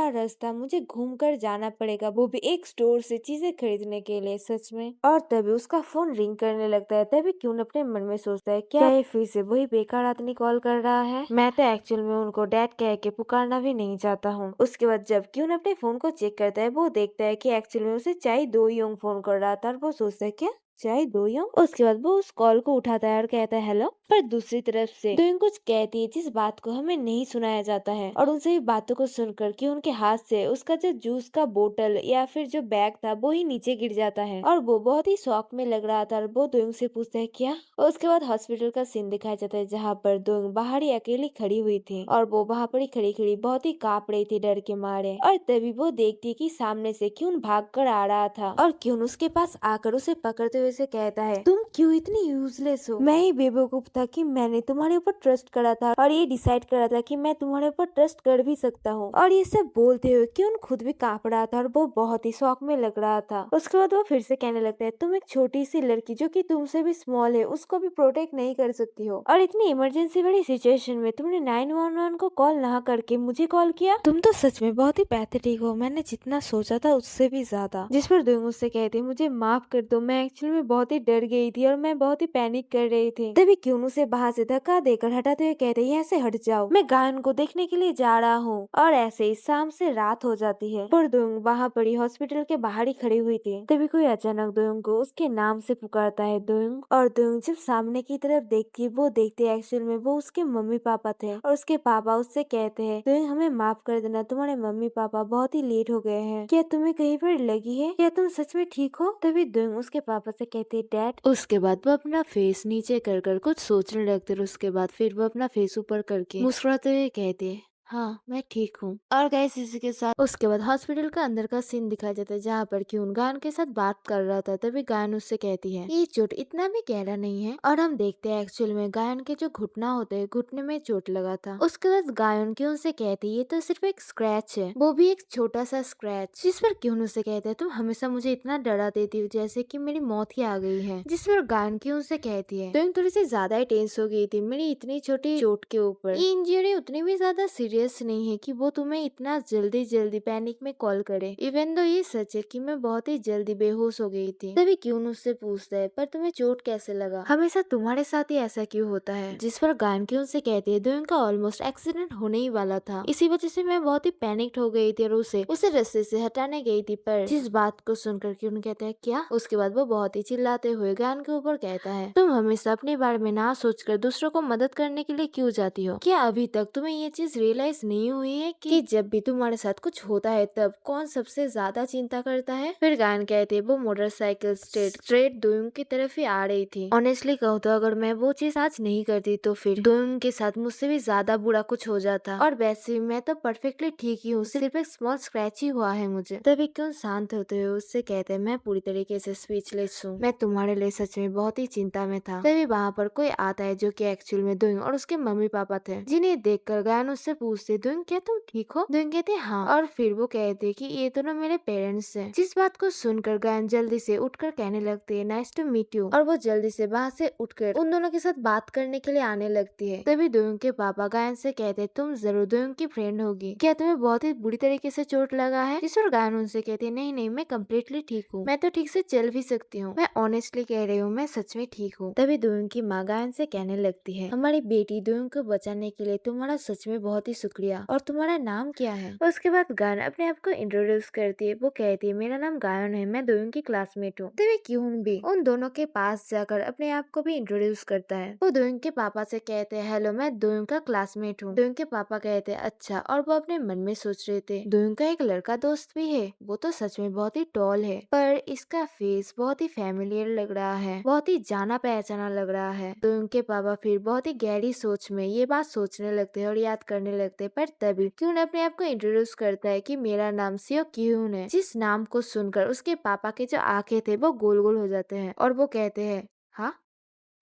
रास्ता मुझे घूम कर जाना पड़ेगा, वो भी एक स्टोर से चीजें खरीदने के लिए सच में। और तभी उसका फोन रिंग करने लगता है। तभी किहुन अपने मन में सोचता है क्या ये फिर से वही बेकार आदमी कॉल कर रहा है। मैं तो एक्चुअल में उनको डैड कह के पुकारना भी नहीं चाहता हूँ। उसके बाद जब किहुन अपने फोन को चेक करता है वो देखता है कि एक्चुअली में उसे चाय दो योंग फोन कर रहा था और वो सोचता है क्या चाय दो योंग। उसके बाद वो उस कॉल को उठाता है और कहता है हेलो। पर दूसरी तरफ से दोयोंग कुछ कहती है जिस बात को हमें नहीं सुनाया जाता है और उन सभी बातों को सुनकर कि उनके हाथ से उसका जो जूस का बोतल या फिर जो बैग था वो ही नीचे गिर जाता है और वो बहुत ही शौक में लग रहा था और वो दोयोंग से पूछता है क्या। उसके बाद हॉस्पिटल का सीन दिखाया जाता है जहाँ पर दोयोंग बाहर ही अकेली खड़ी हुई थी और वो वहाँ पर ही खड़ी बहुत ही कांप रही थी डर के मारे। और तभी वो देखती है कि सामने से क्यून भाग कर आ रहा था और क्यून उसके पास आकर उसे पकड़ते हुए से कहता है तुम क्यों इतनी यूजलेस हो, मैं ही बेवकूफ था कि मैंने तुम्हारे ऊपर ट्रस्ट करा था और ये डिसाइड करा था कि मैं तुम्हारे ऊपर ट्रस्ट कर भी सकता हूँ। और ये सब बोलते हुए क्यून खुद भी कांप रहा था और वो बहुत ही शौक में लग रहा था। उसके बाद वो फिर से कहने लगता है तुम एक छोटी सी लड़की जो कि तुमसे भी स्मॉल है उसको भी प्रोटेक्ट नहीं कर सकती हो और इतनी इमरजेंसी वाली सिचुएशन में तुमने 911 को कॉल ना करके मुझे कॉल किया। तुम तो सच में बहुत ही पैथेटिक हो, मैंने जितना सोचा था उससे भी ज्यादा। जिस पर दोयोंग मुझसे कहती मुझे माफ कर दो, मैं एक्चुअली में बहुत ही डर गई थी और मैं बहुत ही पैनिक कर रही थी। तभी क्यून उसे बाहर से धक्का देकर हटाते हुए कहते यहाँ से हट जाओ, मैं गायन को देखने के लिए जा रहा हूँ। और ऐसे ही शाम से रात हो जाती है पर दोयोंग वहाँ पर ही हॉस्पिटल के बाहर ही खड़ी हुई थी। तभी कोई अचानक दोयोंग को उसके नाम से पुकारता है दोयोंग। और दोयोंग जब सामने की तरफ देखती है वो देखती है एक्चुअल में वो उसके मम्मी पापा थे और उसके पापा उससे कहते हैं दोयोंग हमें माफ कर देना, तुम्हारे मम्मी पापा बहुत ही लेट हो गए हैं, क्या तुम्हें कहीं पर लगी है, क्या तुम सच में ठीक हो। तभी दोयोंग उसके पापा से कहते डैड। उसके बाद वो अपना फेस नीचे कर कुछ सोचने लगते और उसके बाद फिर वो अपना फेस ऊपर करके मुस्कुराते हुए कहते हाँ मैं ठीक हूँ। और गाइस इसी के साथ उसके बाद हॉस्पिटल का अंदर का सीन दिखाया जाता है जहाँ पर क्यून गायन के साथ बात कर रहा था। तभी गायन उससे कहती है ये चोट इतना भी गहरा नहीं है और हम देखते हैं एक्चुअल में गायन के जो घुटना होते हैं घुटने में चोट लगा था। उसके बाद गायन क्यून से कहती ये तो सिर्फ एक स्क्रैच है, वो भी एक छोटा सा स्क्रैच। जिस पर क्यून उससे कहते हैं तुम हमेशा मुझे इतना डरा देती हो जैसे की मेरी मौत ही आ गई है। जिस पर गायन क्यून से कहती है तुम थोड़ी सी ज्यादा ही टेंस हो गई थी मेरी इतनी छोटी चोट के ऊपर, ये इंजरी उतनी भी ज्यादा सीरियस सीरियस नहीं है कि वो तुम्हें इतना जल्दी जल्दी पैनिक में कॉल करे। इवन दो ये सच है कि मैं बहुत ही जल्दी बेहोश हो गई थी। तभी क्यून उससे पूछता है, पर तुम्हें चोट कैसे लगा? हमेशा तुम्हारे साथ ही ऐसा क्यों होता है? जिस पर गायन क्यून से कहती है, दोनों का ऑलमोस्ट एक्सीडेंट होने ही वाला था, इसी वजह से मैं बहुत ही पैनिक्ड हो गई थी और उसे रास्ते से हटाने गई थी। पर जिस बात को सुनकर क्यून कहता है, क्या? उसके बाद वो बहुत ही चिल्लाते हुए गायन के ऊपर कहता है, तुम हमेशा अपने बारे में ना सोचकर दूसरों को मदद करने के लिए क्यों जाती हो? क्या अभी तक तुम्हें ये चीज रियलाइज नहीं हुई है कि जब भी तुम्हारे साथ कुछ होता है तब कौन सबसे ज्यादा चिंता करता है? फिर गायन कहते हैं, वो मोटरसाइकिल स्ट्रेट दोयुंग की तरफ ही आ रही थी। ऑनेस्टली कहूँ तो अगर मैं वो चीज आज नहीं करती तो फिर दोयुंग के साथ मुझसे भी ज्यादा बुरा कुछ हो जाता। और वैसे मैं तो परफेक्टली ठीक ही हूँ, सिर्फ एक स्मॉल स्क्रैच ही हुआ है मुझे। तभी क्यों शांत होते हुए उससे कहते हैं, मैं पूरी तरीके से स्पीचलेस हूँ, मैं तुम्हारे लिए सच में बहुत ही चिंता में था। तभी वहाँ पर कोई आता है जो कि एक्चुअल में दोयुंग और उसके मम्मी पापा थे, जिन्हें देखकर गायन उससे पूछते, दोयुंग क्या तुम ठीक हो? दोयुंग कहते हाँ, और फिर वो कहते कि ये दोनों मेरे पेरेंट्स हैं। जिस बात को सुनकर गायन जल्दी से उठकर कहने लगती है, नाइस टू मीट यू, और वो जल्दी से वहाँ से उठकर उन दोनों के साथ बात करने के लिए आने लगती है। तभी दोयुंग के पापा गायन से कहते, तुम जरूर दोयुंग की फ्रेंड होगी, क्या तुम्हें बहुत ही बुरी तरीके से चोट लगा है? जिस पर गायन उनसे कहते, नहीं नहीं, मैं कम्प्लीटली ठीक हूँ, मैं तो ठीक से चल भी सकती हूँ, मैं ऑनेस्टली कह रही हूँ, मैं सच में ठीक हूँ। तभी दोयुंग की माँ गायन से कहने लगती है, हमारी बेटी दोयुंग को बचाने के लिए तुम्हारा सच में बहुत ही शुक्रिया, और तुम्हारा नाम क्या है? उसके बाद गायन अपने आप को इंट्रोड्यूस करती है। वो कहती है, मेरा नाम गायन है, मैं दोयुंग की क्लासमेट हूँ। तभी क्यून भी उन दोनों के पास जाकर अपने आप को भी इंट्रोड्यूस करता है। वो दोयुंग के पापा से कहते हैं, हेलो, मैं दोयुंग का क्लासमेट हूँ। दोयुंग के पापा कहते हैं, अच्छा। और वो अपने मन में सोच रहे थे, दोयुंग का एक लड़का दोस्त भी है, वो तो सच में बहुत ही टॉल है, पर इसका फेस बहुत ही फैमिलियर लग रहा है, बहुत ही जाना पहचाना लग रहा है। दोयुंग के पापा फिर बहुत ही गहरी सोच में ये बात सोचने लगते हैं और याद करने लगते हैं। पर तभी क्यून अपने आप को इंट्रोड्यूस करता है कि मेरा नाम सियो क्यून है। जिस नाम को सुनकर उसके पापा के जो आंखें थे वो गोल गोल हो जाते हैं और वो कहते हैं, हाँ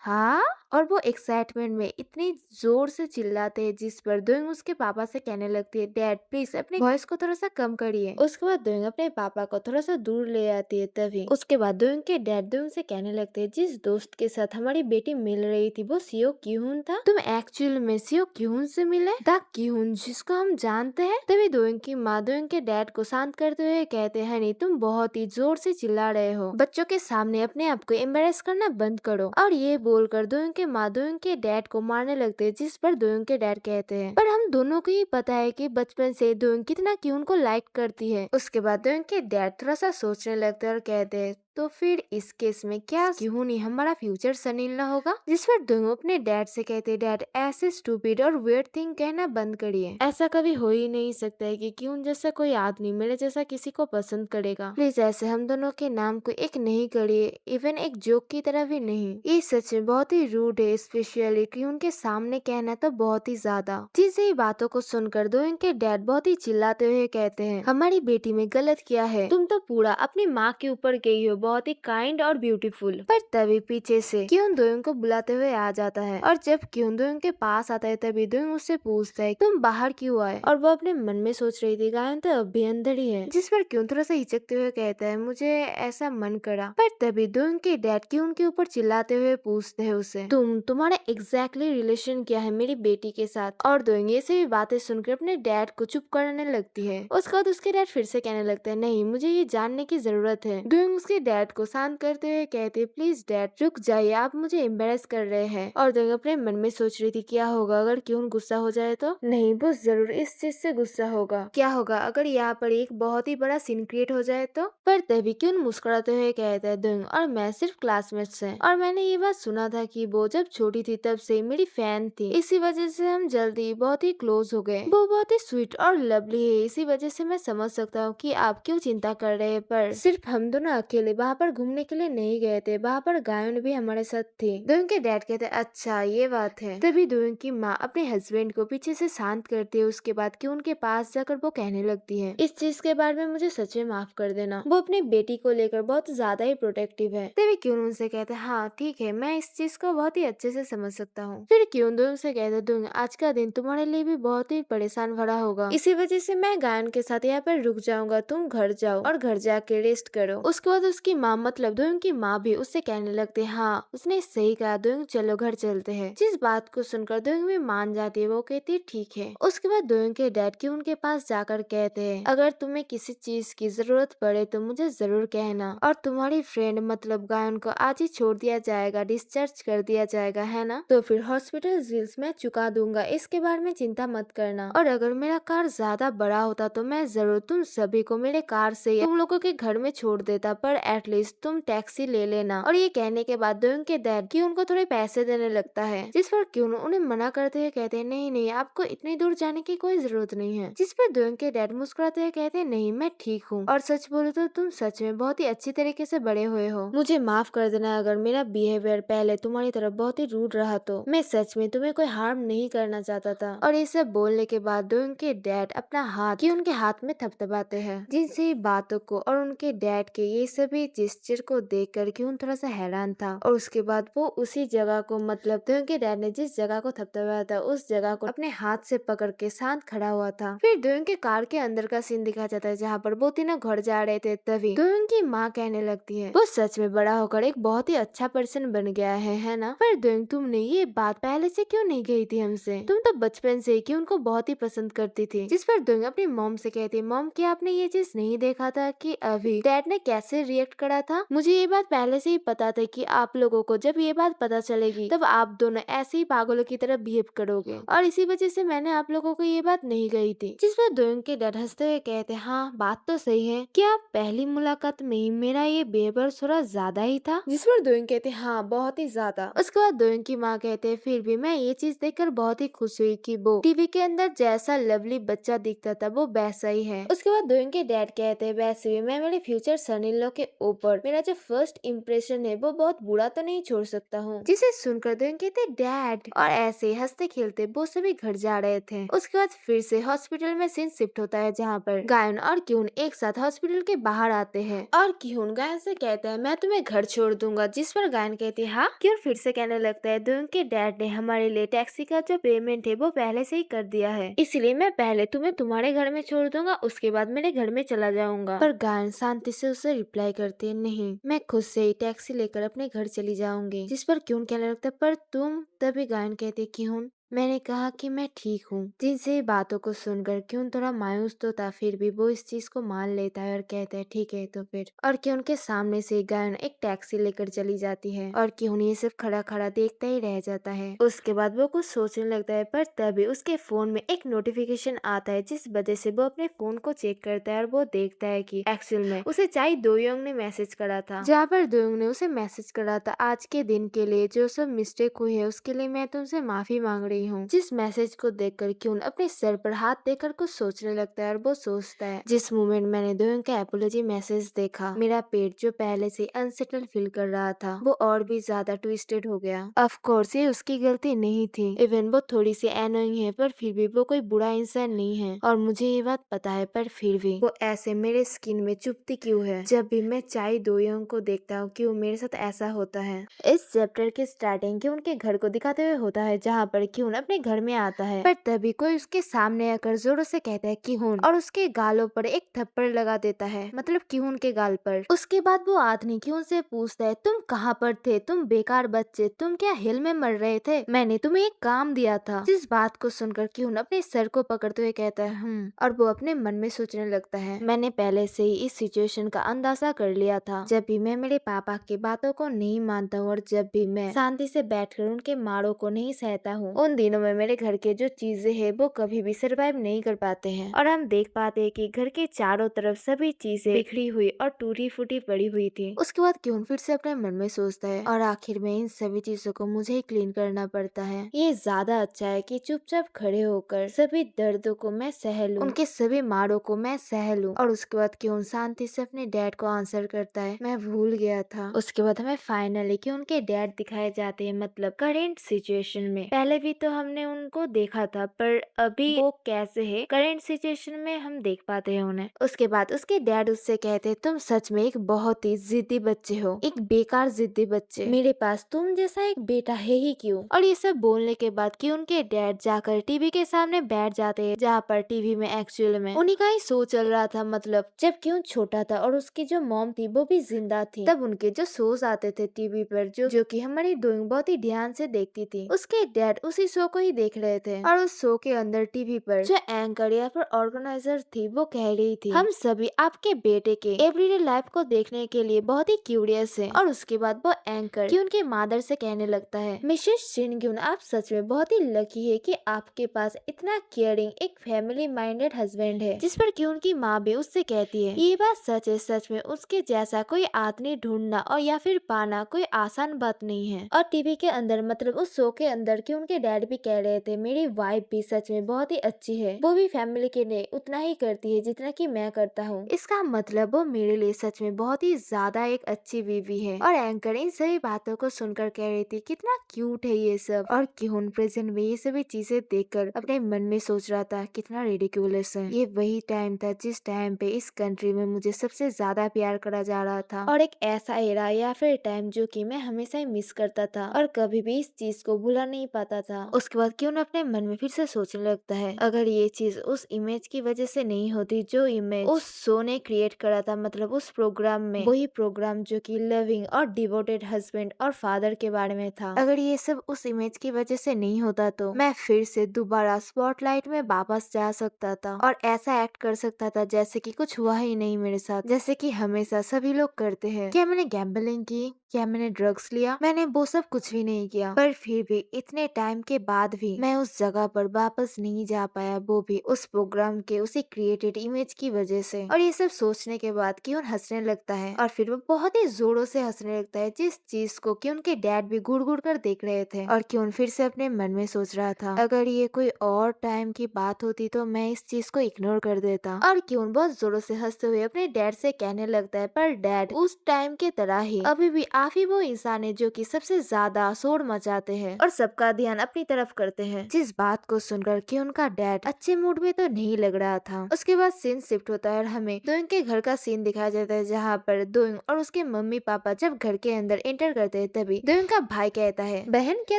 हाँ, और वो एक्साइटमेंट में इतनी जोर से चिल्लाते हैं जिस पर दोयुंग उसके पापा से कहने लगती है, डैड प्लीज अपने वॉइस को थोड़ा सा कम करिए। उसके बाद दोयुंग अपने पापा को थोड़ा सा दूर ले आती है। तभी उसके बाद दोयुंग के डैड दोयुंग से कहने लगते हैं, जिस दोस्त के साथ हमारी बेटी मिल रही थी वो सियो क्यून था, तुम एक्चुअल में सियो क्यून से मिले, द क्यून जिसको हम जानते हैं। तभी दोयुंग की माँ दोयुंग के डैड को शांत करते हुए कहते हैं, हनी तुम बहुत ही जोर से चिल्ला रहे हो, बच्चों के सामने अपने आप को एम्बेरस करना बंद करो। और ये बोलकर दोयुंग के माँ दोयुंग के डैड को मारने लगते हैं। जिस पर दोयुंग के डैड कहते हैं, पर हम दोनों को ही पता है कि बचपन से दोयुंग कितना क्यून को लाइक करती है। उसके बाद दोयुंग के डैड थोड़ा सा सोचने लगते हैं और कहते हैं, तो फिर इस केस में क्या क्यों नहीं हमारा फ्यूचर सनील ना होगा? जिस पर दोनों अपने डैड से कहते, डैड ऐसे स्टूपिड और वियर्ड थिंग कहना बंद करिए, ऐसा कभी हो ही नहीं सकता है कि क्यों जैसा कोई आदमी मेरे जैसा किसी को पसंद करेगा। प्लीज ऐसे हम दोनों के नाम को एक नहीं करिए, इवन एक जोक की तरह भी नहीं। ये सच में बहुत ही रूड है, स्पेशली क्यों के सामने कहना तो बहुत ही ज्यादा। जिनसे बातों को सुनकर दोयुंग के डैड बहुत ही चिल्लाते हुए कहते हैं, हमारी बेटी में गलत किया है, तुम तो पूरा अपनी माँ के ऊपर गई हो, बहुत ही काइंड और ब्यूटीफुल। पर तभी पीछे से क्यून दोयुंग को बुलाते हुए आ जाता है, और जब क्यून दोयुंग के पास आता है तभी दोयुंग उससे पूछता है, तुम बाहर क्यों आए? और वो अपने मन में सोच रही थी, गायन तो अभी अंदर ही है। जिस पर क्यून थोड़ा सा हिचकते हुए कहता है, मुझे ऐसा मन करा। पर तभी दोयुंग के डैड क्यून के ऊपर चिल्लाते हुए पूछते हैं उसे, तुम्हारा एग्जैक्टली रिलेशन क्या है मेरी बेटी के साथ? और दोयुंग ये सभी बातें सुनकर अपने डैड को चुप कराने लगती है। उसके बाद उसके डैड फिर से कहने लगते हैं, नहीं मुझे ये जानने की जरूरत है। दोयुंग उसके डैड को शांत करते हुए कहते, प्लीज डैड रुक जाइए, आप मुझे एम्बेरस कर रहे हैं। और दोयुंग अपने मन में सोच रही थी, क्या होगा अगर क्यून गुस्सा हो जाए तो? नहीं, वो जरूर इस चीज से गुस्सा होगा। क्या होगा अगर यहाँ पर एक बहुत ही बड़ा सीन क्रिएट हो जाए तो? पर तभी क्यून मुस्कुराते हुए कहता है, दोयुंग और मैं सिर्फ क्लासमेट्स हैं, और मैंने ये बात सुना था कि वो जब छोटी थी तब से मेरी फैन थी, इसी वजह से हम जल्दी बहुत ही क्लोज हो गए। वो बहुत ही स्वीट और लवली है, इसी वजह से मैं समझ सकता हूँ कि आप क्यों चिंता कर रहे हैं। पर सिर्फ हम दोनों अकेले वहाँ पर घूमने के लिए नहीं गए थे, वहाँ पर गायन भी हमारे साथ थी। दोयुंग के डैड कहते, अच्छा ये बात है। तभी दोयुंग की माँ अपने हस्बैंड को पीछे से शांत करती है। उसके बाद क्यों उनके पास जाकर वो कहने लगती है, इस चीज के बारे में मुझे सच में माफ कर देना, वो अपनी बेटी को लेकर बहुत ज्यादा ही प्रोटेक्टिव है। तभी क्यों उनसे कहते, हाँ ठीक है, मैं इस चीज को बहुत ही अच्छे से समझ सकता हूँ। फिर क्यों दोयुंग से कहते, दोयुंग आज का दिन तुम्हारे लिए भी बहुत ही परेशान भरा होगा, इसी वजह से मैं गायन के साथ यहाँ पर रुक जाऊंगा, तुम घर जाओ और घर जाके रेस्ट करो। उसके बाद उसकी माँ मतलब दोयोंग की माँ भी उससे कहने लगती है हाँ उसने सही कहा दोयोंग चलो घर चलते हैं। जिस बात को सुनकर दोयोंग भी मान जाती है, वो कहती है ठीक है। उसके बाद दोयोंग के डैड क्यून के पास जाकर कहते हैं अगर तुम्हें किसी चीज की जरूरत पड़े तो मुझे जरूर कहना, और तुम्हारी फ्रेंड मतलब गायन को आज ही छोड़ दिया जाएगा, डिस्चार्ज कर दिया जाएगा है ना, तो फिर हॉस्पिटल बिल्स मैं चुका दूंगा, इसके बारे में चिंता मत करना। और अगर मेरा कार ज्यादा बड़ा होता तो मैं जरूर तुम सभी को मेरे कार से तुम लोगों के घर में छोड़ देता, पर एटलीस्ट तुम टैक्सी ले लेना। और ये कहने के बाद दोयोंग के डैड क्यून को थोड़े पैसे देने लगता है, जिस पर क्यून उन्हें मना करते हुए कहते हैं नहीं नहीं आपको इतनी दूर जाने की कोई जरूरत नहीं है। जिस पर दोयोंग के डैड मुस्कुराते हुए कहते हैं नहीं मैं ठीक हूँ, और सच बोलो तो तुम सच में बहुत ही अच्छी तरीके से बड़े हुए हो, मुझे माफ कर देना अगर मेरा बिहेवियर पहले तुम्हारी तरफ बहुत ही रूड रहा तो, मैं सच में तुम्हें कोई हार्म नहीं करना चाहता था। और ये सब बोलने के बाद दोयोंग के डैड अपना हाथ की उनके हाथ में थपथपाते हैं, जिनसे बातों को और उनके डैड के ये सभी जेस्चर को देख कर क्यून थोड़ा सा हैरान था। और उसके बाद वो उसी जगह को मतलब दोयोंग के डैड ने जिस जगह को थपथपाया था उस जगह को अपने हाथ से पकड़ के शांत खड़ा हुआ था। फिर दोयोंग के कार के अंदर का सीन दिखाया जाता है जहाँ पर वो तीनों घर जा रहे थे। तभी दोयोंग की माँ कहने लगती है वो सच में बड़ा होकर एक बहुत ही अच्छा पर्सन बन गया है ना। पर दोयोंग तुमने ये बात पहले से क्यों नहीं कही थी हमसे, तुम तो बचपन से कि उनको बहुत ही पसंद करती थी। जिस पर दोयोंग अपनी मॉम से कहती है मॉम क्या आपने ये चीज नहीं देखा था कि अभी डैड ने कैसे रिएक्ट करा था, मुझे ये बात पहले से ही पता था कि आप लोगों को जब ये बात पता चलेगी तब आप दोनों ऐसे ही पागलों की तरह बिहेव करोगे, और इसी वजह से मैंने आप लोगों को ये बात नहीं कही थी। जिस पर दोयोंग के डैड हंसते हुए कहते हाँ बात तो सही है, क्या पहली मुलाकात में ही मेरा ये बिहेवियर थोड़ा ज्यादा ही था। जिस पर दोयोंग कहते हाँ बहुत ही ज्यादा। उसके बाद दोयोंग की माँ कहते हैं फिर भी मैं ये चीज देखकर बहुत ही खुश हुई कि वो टीवी के अंदर जैसा लवली बच्चा दिखता था वो वैसा ही है। उसके बाद दोयोंग के डैड कहते हैं वैसे भी मैं मेरे फ्यूचर सन इन लॉ के ऊपर मेरा जो फर्स्ट इम्प्रेशन है वो बहुत बुरा तो नहीं छोड़ सकता हूँ। जिसे सुनकर दोयोंग कहते डैड, और ऐसे हंसते खेलते वो सभी घर जा रहे थे। उसके बाद फिर से हॉस्पिटल में सीन शिफ्ट होता है जहाँ पर गायन और क्यून एक साथ हॉस्पिटल के बाहर आते हैं, और क्यून गायन से कहता है मैं तुम्हें घर छोड़ दूंगा। जिस पर गायन कहती है हाँ, क्यून फिर से कहने लगता है दोयोंग के डैड ने हमारे लिए टैक्सी का जो पेमेंट है वो पहले से ही कर दिया है, इसलिए मैं पहले तुम्हें तुम्हारे घर में छोड़ दूंगा उसके बाद मेरे घर में चला जाऊंगा। पर गायन शांति से उसे रिप्लाई करती है नहीं मैं खुद से ही टैक्सी लेकर अपने घर चली जाऊंगी। जिस पर क्यून कहने लगता है पर तुम, तभी गायन कहते क्यून मैंने कहा कि मैं ठीक हूँ। जिनसे बातों को सुनकर क्यून थोड़ा मायूस तो था, फिर भी वो इस चीज को मान लेता है और कहता है ठीक है तो फिर। और क्यून के सामने से गायन एक टैक्सी लेकर चली जाती है, और क्यून ये सिर्फ खड़ा खड़ा देखता ही रह जाता है। उसके बाद वो कुछ सोचने लगता है, पर तभी उसके फोन में एक नोटिफिकेशन आता है, जिस वजह से वो अपने फोन को चेक करता है और वो देखता है कि एक्चुअल में उसे चाई दोयोंग ने मैसेज करा था, जहाँ पर दोयोंग ने उसे मैसेज करा था आज के दिन के लिए जो सब मिस्टेक हुई है उसके लिए मैं तुमसे माफी मांग रही हूँ। जिस मैसेज को देखकर क्यून अपने सर पर हाथ देकर कुछ सोचने लगता है, और वो सोचता है जिस मोमेंट मैंने दोयोंग का एपोलॉजी मैसेज देखा मेरा पेट जो पहले से अनसेटल फील कर रहा था वो और भी ज्यादा ट्विस्टेड हो गया। ऑफ कोर्स ये उसकी गलती नहीं थी, इवन वो थोड़ी सी एनोइंग है, पर फिर भी वो कोई बुरा इंसान नहीं है और मुझे ये बात पता है, पर फिर भी वो ऐसे मेरे स्किन में चुभती क्यों है। जब भी मैं चाई दोयोंग को देखता हूँ क्यों मेरे साथ ऐसा होता है। इस चैप्टर की स्टार्टिंग क्यून के घर को दिखाते हुए होता है, जहाँ पर क्यून अपने घर में आता है, पर तभी कोई उसके सामने आकर जोरों से कहता है क्यून, और उसके गालों पर एक थप्पड़ लगा देता है, मतलब क्यून के गाल पर। उसके बाद वो आदमी क्यून से पूछता है तुम कहाँ पर थे, तुम बेकार बच्चे, तुम क्या हिल में मर रहे थे, मैंने तुम्हें एक काम दिया था। जिस बात को सुनकर क्यून अपने सर को पकड़ते हुए कहता है और वो अपने मन में सोचने लगता है मैंने पहले से ही इस सिचुएशन का अंदाजा कर लिया था। जब भी मैं मेरे पापा की बातों को नहीं मानता हूँ और जब भी मैं शांति से बैठकर उनके मारों को नहीं सहता हूँ, उन दिनों में मेरे घर के जो चीजें हैं वो कभी भी सरवाइव नहीं कर पाते हैं। और हम देख पाते हैं कि घर के चारों तरफ सभी चीजें बिखरी हुई और टूटी फूटी पड़ी हुई थी। उसके बाद क्यून फिर से अपने मन में सोचता है और आखिर में इन सभी चीजों को मुझे ही क्लीन करना पड़ता है। ये ज्यादा अच्छा है कि चुपचाप खड़े होकर सभी दर्दों को मैं सह लूं, उनके सभी मारों को मैं सह लूं। और उसके बाद क्यून शांति से अपने डैड को आंसर करता है मैं भूल गया था। उसके बाद हमें फाइनली क्यून के डैड दिखाए जाते हैं, मतलब करेंट सिचुएशन में। पहले भी तो तो हमने उनको देखा था, पर अभी वो कैसे है करंट सिचुएशन में हम देख पाते हैं उन्हें। उसके बाद उसके डैड उससे कहते तुम सच में एक बहुत ही जिद्दी बच्चे हो, एक बेकार जिद्दी बच्चे, मेरे पास तुम जैसा एक बेटा है ही क्यों। और ये सब बोलने के बाद कि उनके डैड जाकर टीवी के सामने बैठ जाते हैं, जहाँ पर टीवी में एक्चुअल में उन्हीं का ही शो चल रहा था। मतलब जब क्यों छोटा था और उसकी जो मॉम थी वो भी जिंदा थी, तब उनके जो शोज आते थे टीवी पर, जो कि हमारी डूइंग बहुत ही ध्यान से देखती थी, उसके डैड उसी शो को ही देख रहे थे। और उस शो के अंदर टीवी पर जो एंकर या फिर ऑर्गेनाइजर थी वो कह रही थी, हम सभी आपके बेटे के एवरीडे लाइफ को देखने के लिए बहुत ही क्यूरियस है। और उसके बाद वो एंकर कि उनके मादर से कहने लगता है, मिसेस शिनग्यून आप सच में बहुत ही लकी है कि आपके पास इतना केयरिंग एक फैमिली माइंडेड हस्बैंड है। जिस पर कि उनकी माँ भी उससे कहती है, ये बात सच है, सच में उसके जैसा कोई आदमी ढूंढना और या फिर पाना कोई आसान बात नहीं है। और टीवी के अंदर मतलब उस शो के अंदर कि उनके डैड भी कह रहे थे, मेरी वाइफ भी सच में बहुत ही अच्छी है, वो भी फैमिली के लिए उतना ही करती है जितना कि मैं करता हूँ। इसका मतलब वो मेरे लिए सच में बहुत ही ज्यादा एक अच्छी बीवी है। और एंकर इन सभी बातों को सुनकर कह रही थी, कितना क्यूट है ये सब। और क्यून प्रेजेंट में ये सभी चीजें देखकर अपने मन में सोच रहा था, कितना रिडिकुलस है। ये वही टाइम था जिस टाइम पे इस कंट्री में मुझे सबसे ज्यादा प्यार करा जा रहा था, और एक ऐसा एरा या फिर टाइम जो कि मैं हमेशा ही मिस करता था और कभी भी इस चीज को भुला नहीं पाता था। उसके बाद क्यून अपने मन में फिर से सोचने लगता है, अगर ये चीज उस इमेज की वजह से नहीं होती जो इमेज उस शो ने क्रिएट करा था, मतलब उस प्रोग्राम में, वही प्रोग्राम जो कि लविंग और डिवोटेड हस्बैंड और फादर के बारे में था, अगर ये सब उस इमेज की वजह से नहीं होता तो मैं फिर से दोबारा स्पॉटलाइट में वापस जा सकता था और ऐसा एक्ट कर सकता था जैसे कि कुछ हुआ ही नहीं मेरे साथ, जैसे कि हमेशा सभी लोग करते हैं। क्या मैंने गैम्बलिंग की, क्या मैंने ड्रग्स लिया, मैंने वो सब कुछ भी नहीं किया, पर फिर भी इतने टाइम के बाद भी मैं उस जगह पर वापस नहीं जा पाया, वो भी उस प्रोग्राम के उसी क्रिएटेड इमेज की वजह से। और ये सब सोचने के बाद क्यून हंसने लगता है, और फिर वो बहुत ही जोरों से हंसने लगता है, जिस चीज को कि उनके डैड भी घूर घूर कर देख रहे थे। और क्यून फिर से अपने मन में सोच रहा था, अगर ये कोई और टाइम की बात होती तो मैं इस चीज को इग्नोर कर देता। और क्यून बहुत जोरों से हंसते हुए अपने डैड से कहने लगता है, पर डैड उस टाइम के तरह ही अभी भी आप ही वो इंसान है जो कि सबसे ज्यादा शोर मचाते हैं और सबका ध्यान अपनी तरफ करते हैं। जिस बात को सुनकर कि उनका डैड अच्छे मूड में तो नहीं लग रहा था। उसके बाद सीन शिफ्ट होता है और हमें दोइंग के घर का सीन दिखाया जाता है, जहाँ पर दोइंग और उसके मम्मी पापा जब घर के अंदर एंटर करते हैं, तभी दोइंग का भाई कहता है, बहन क्या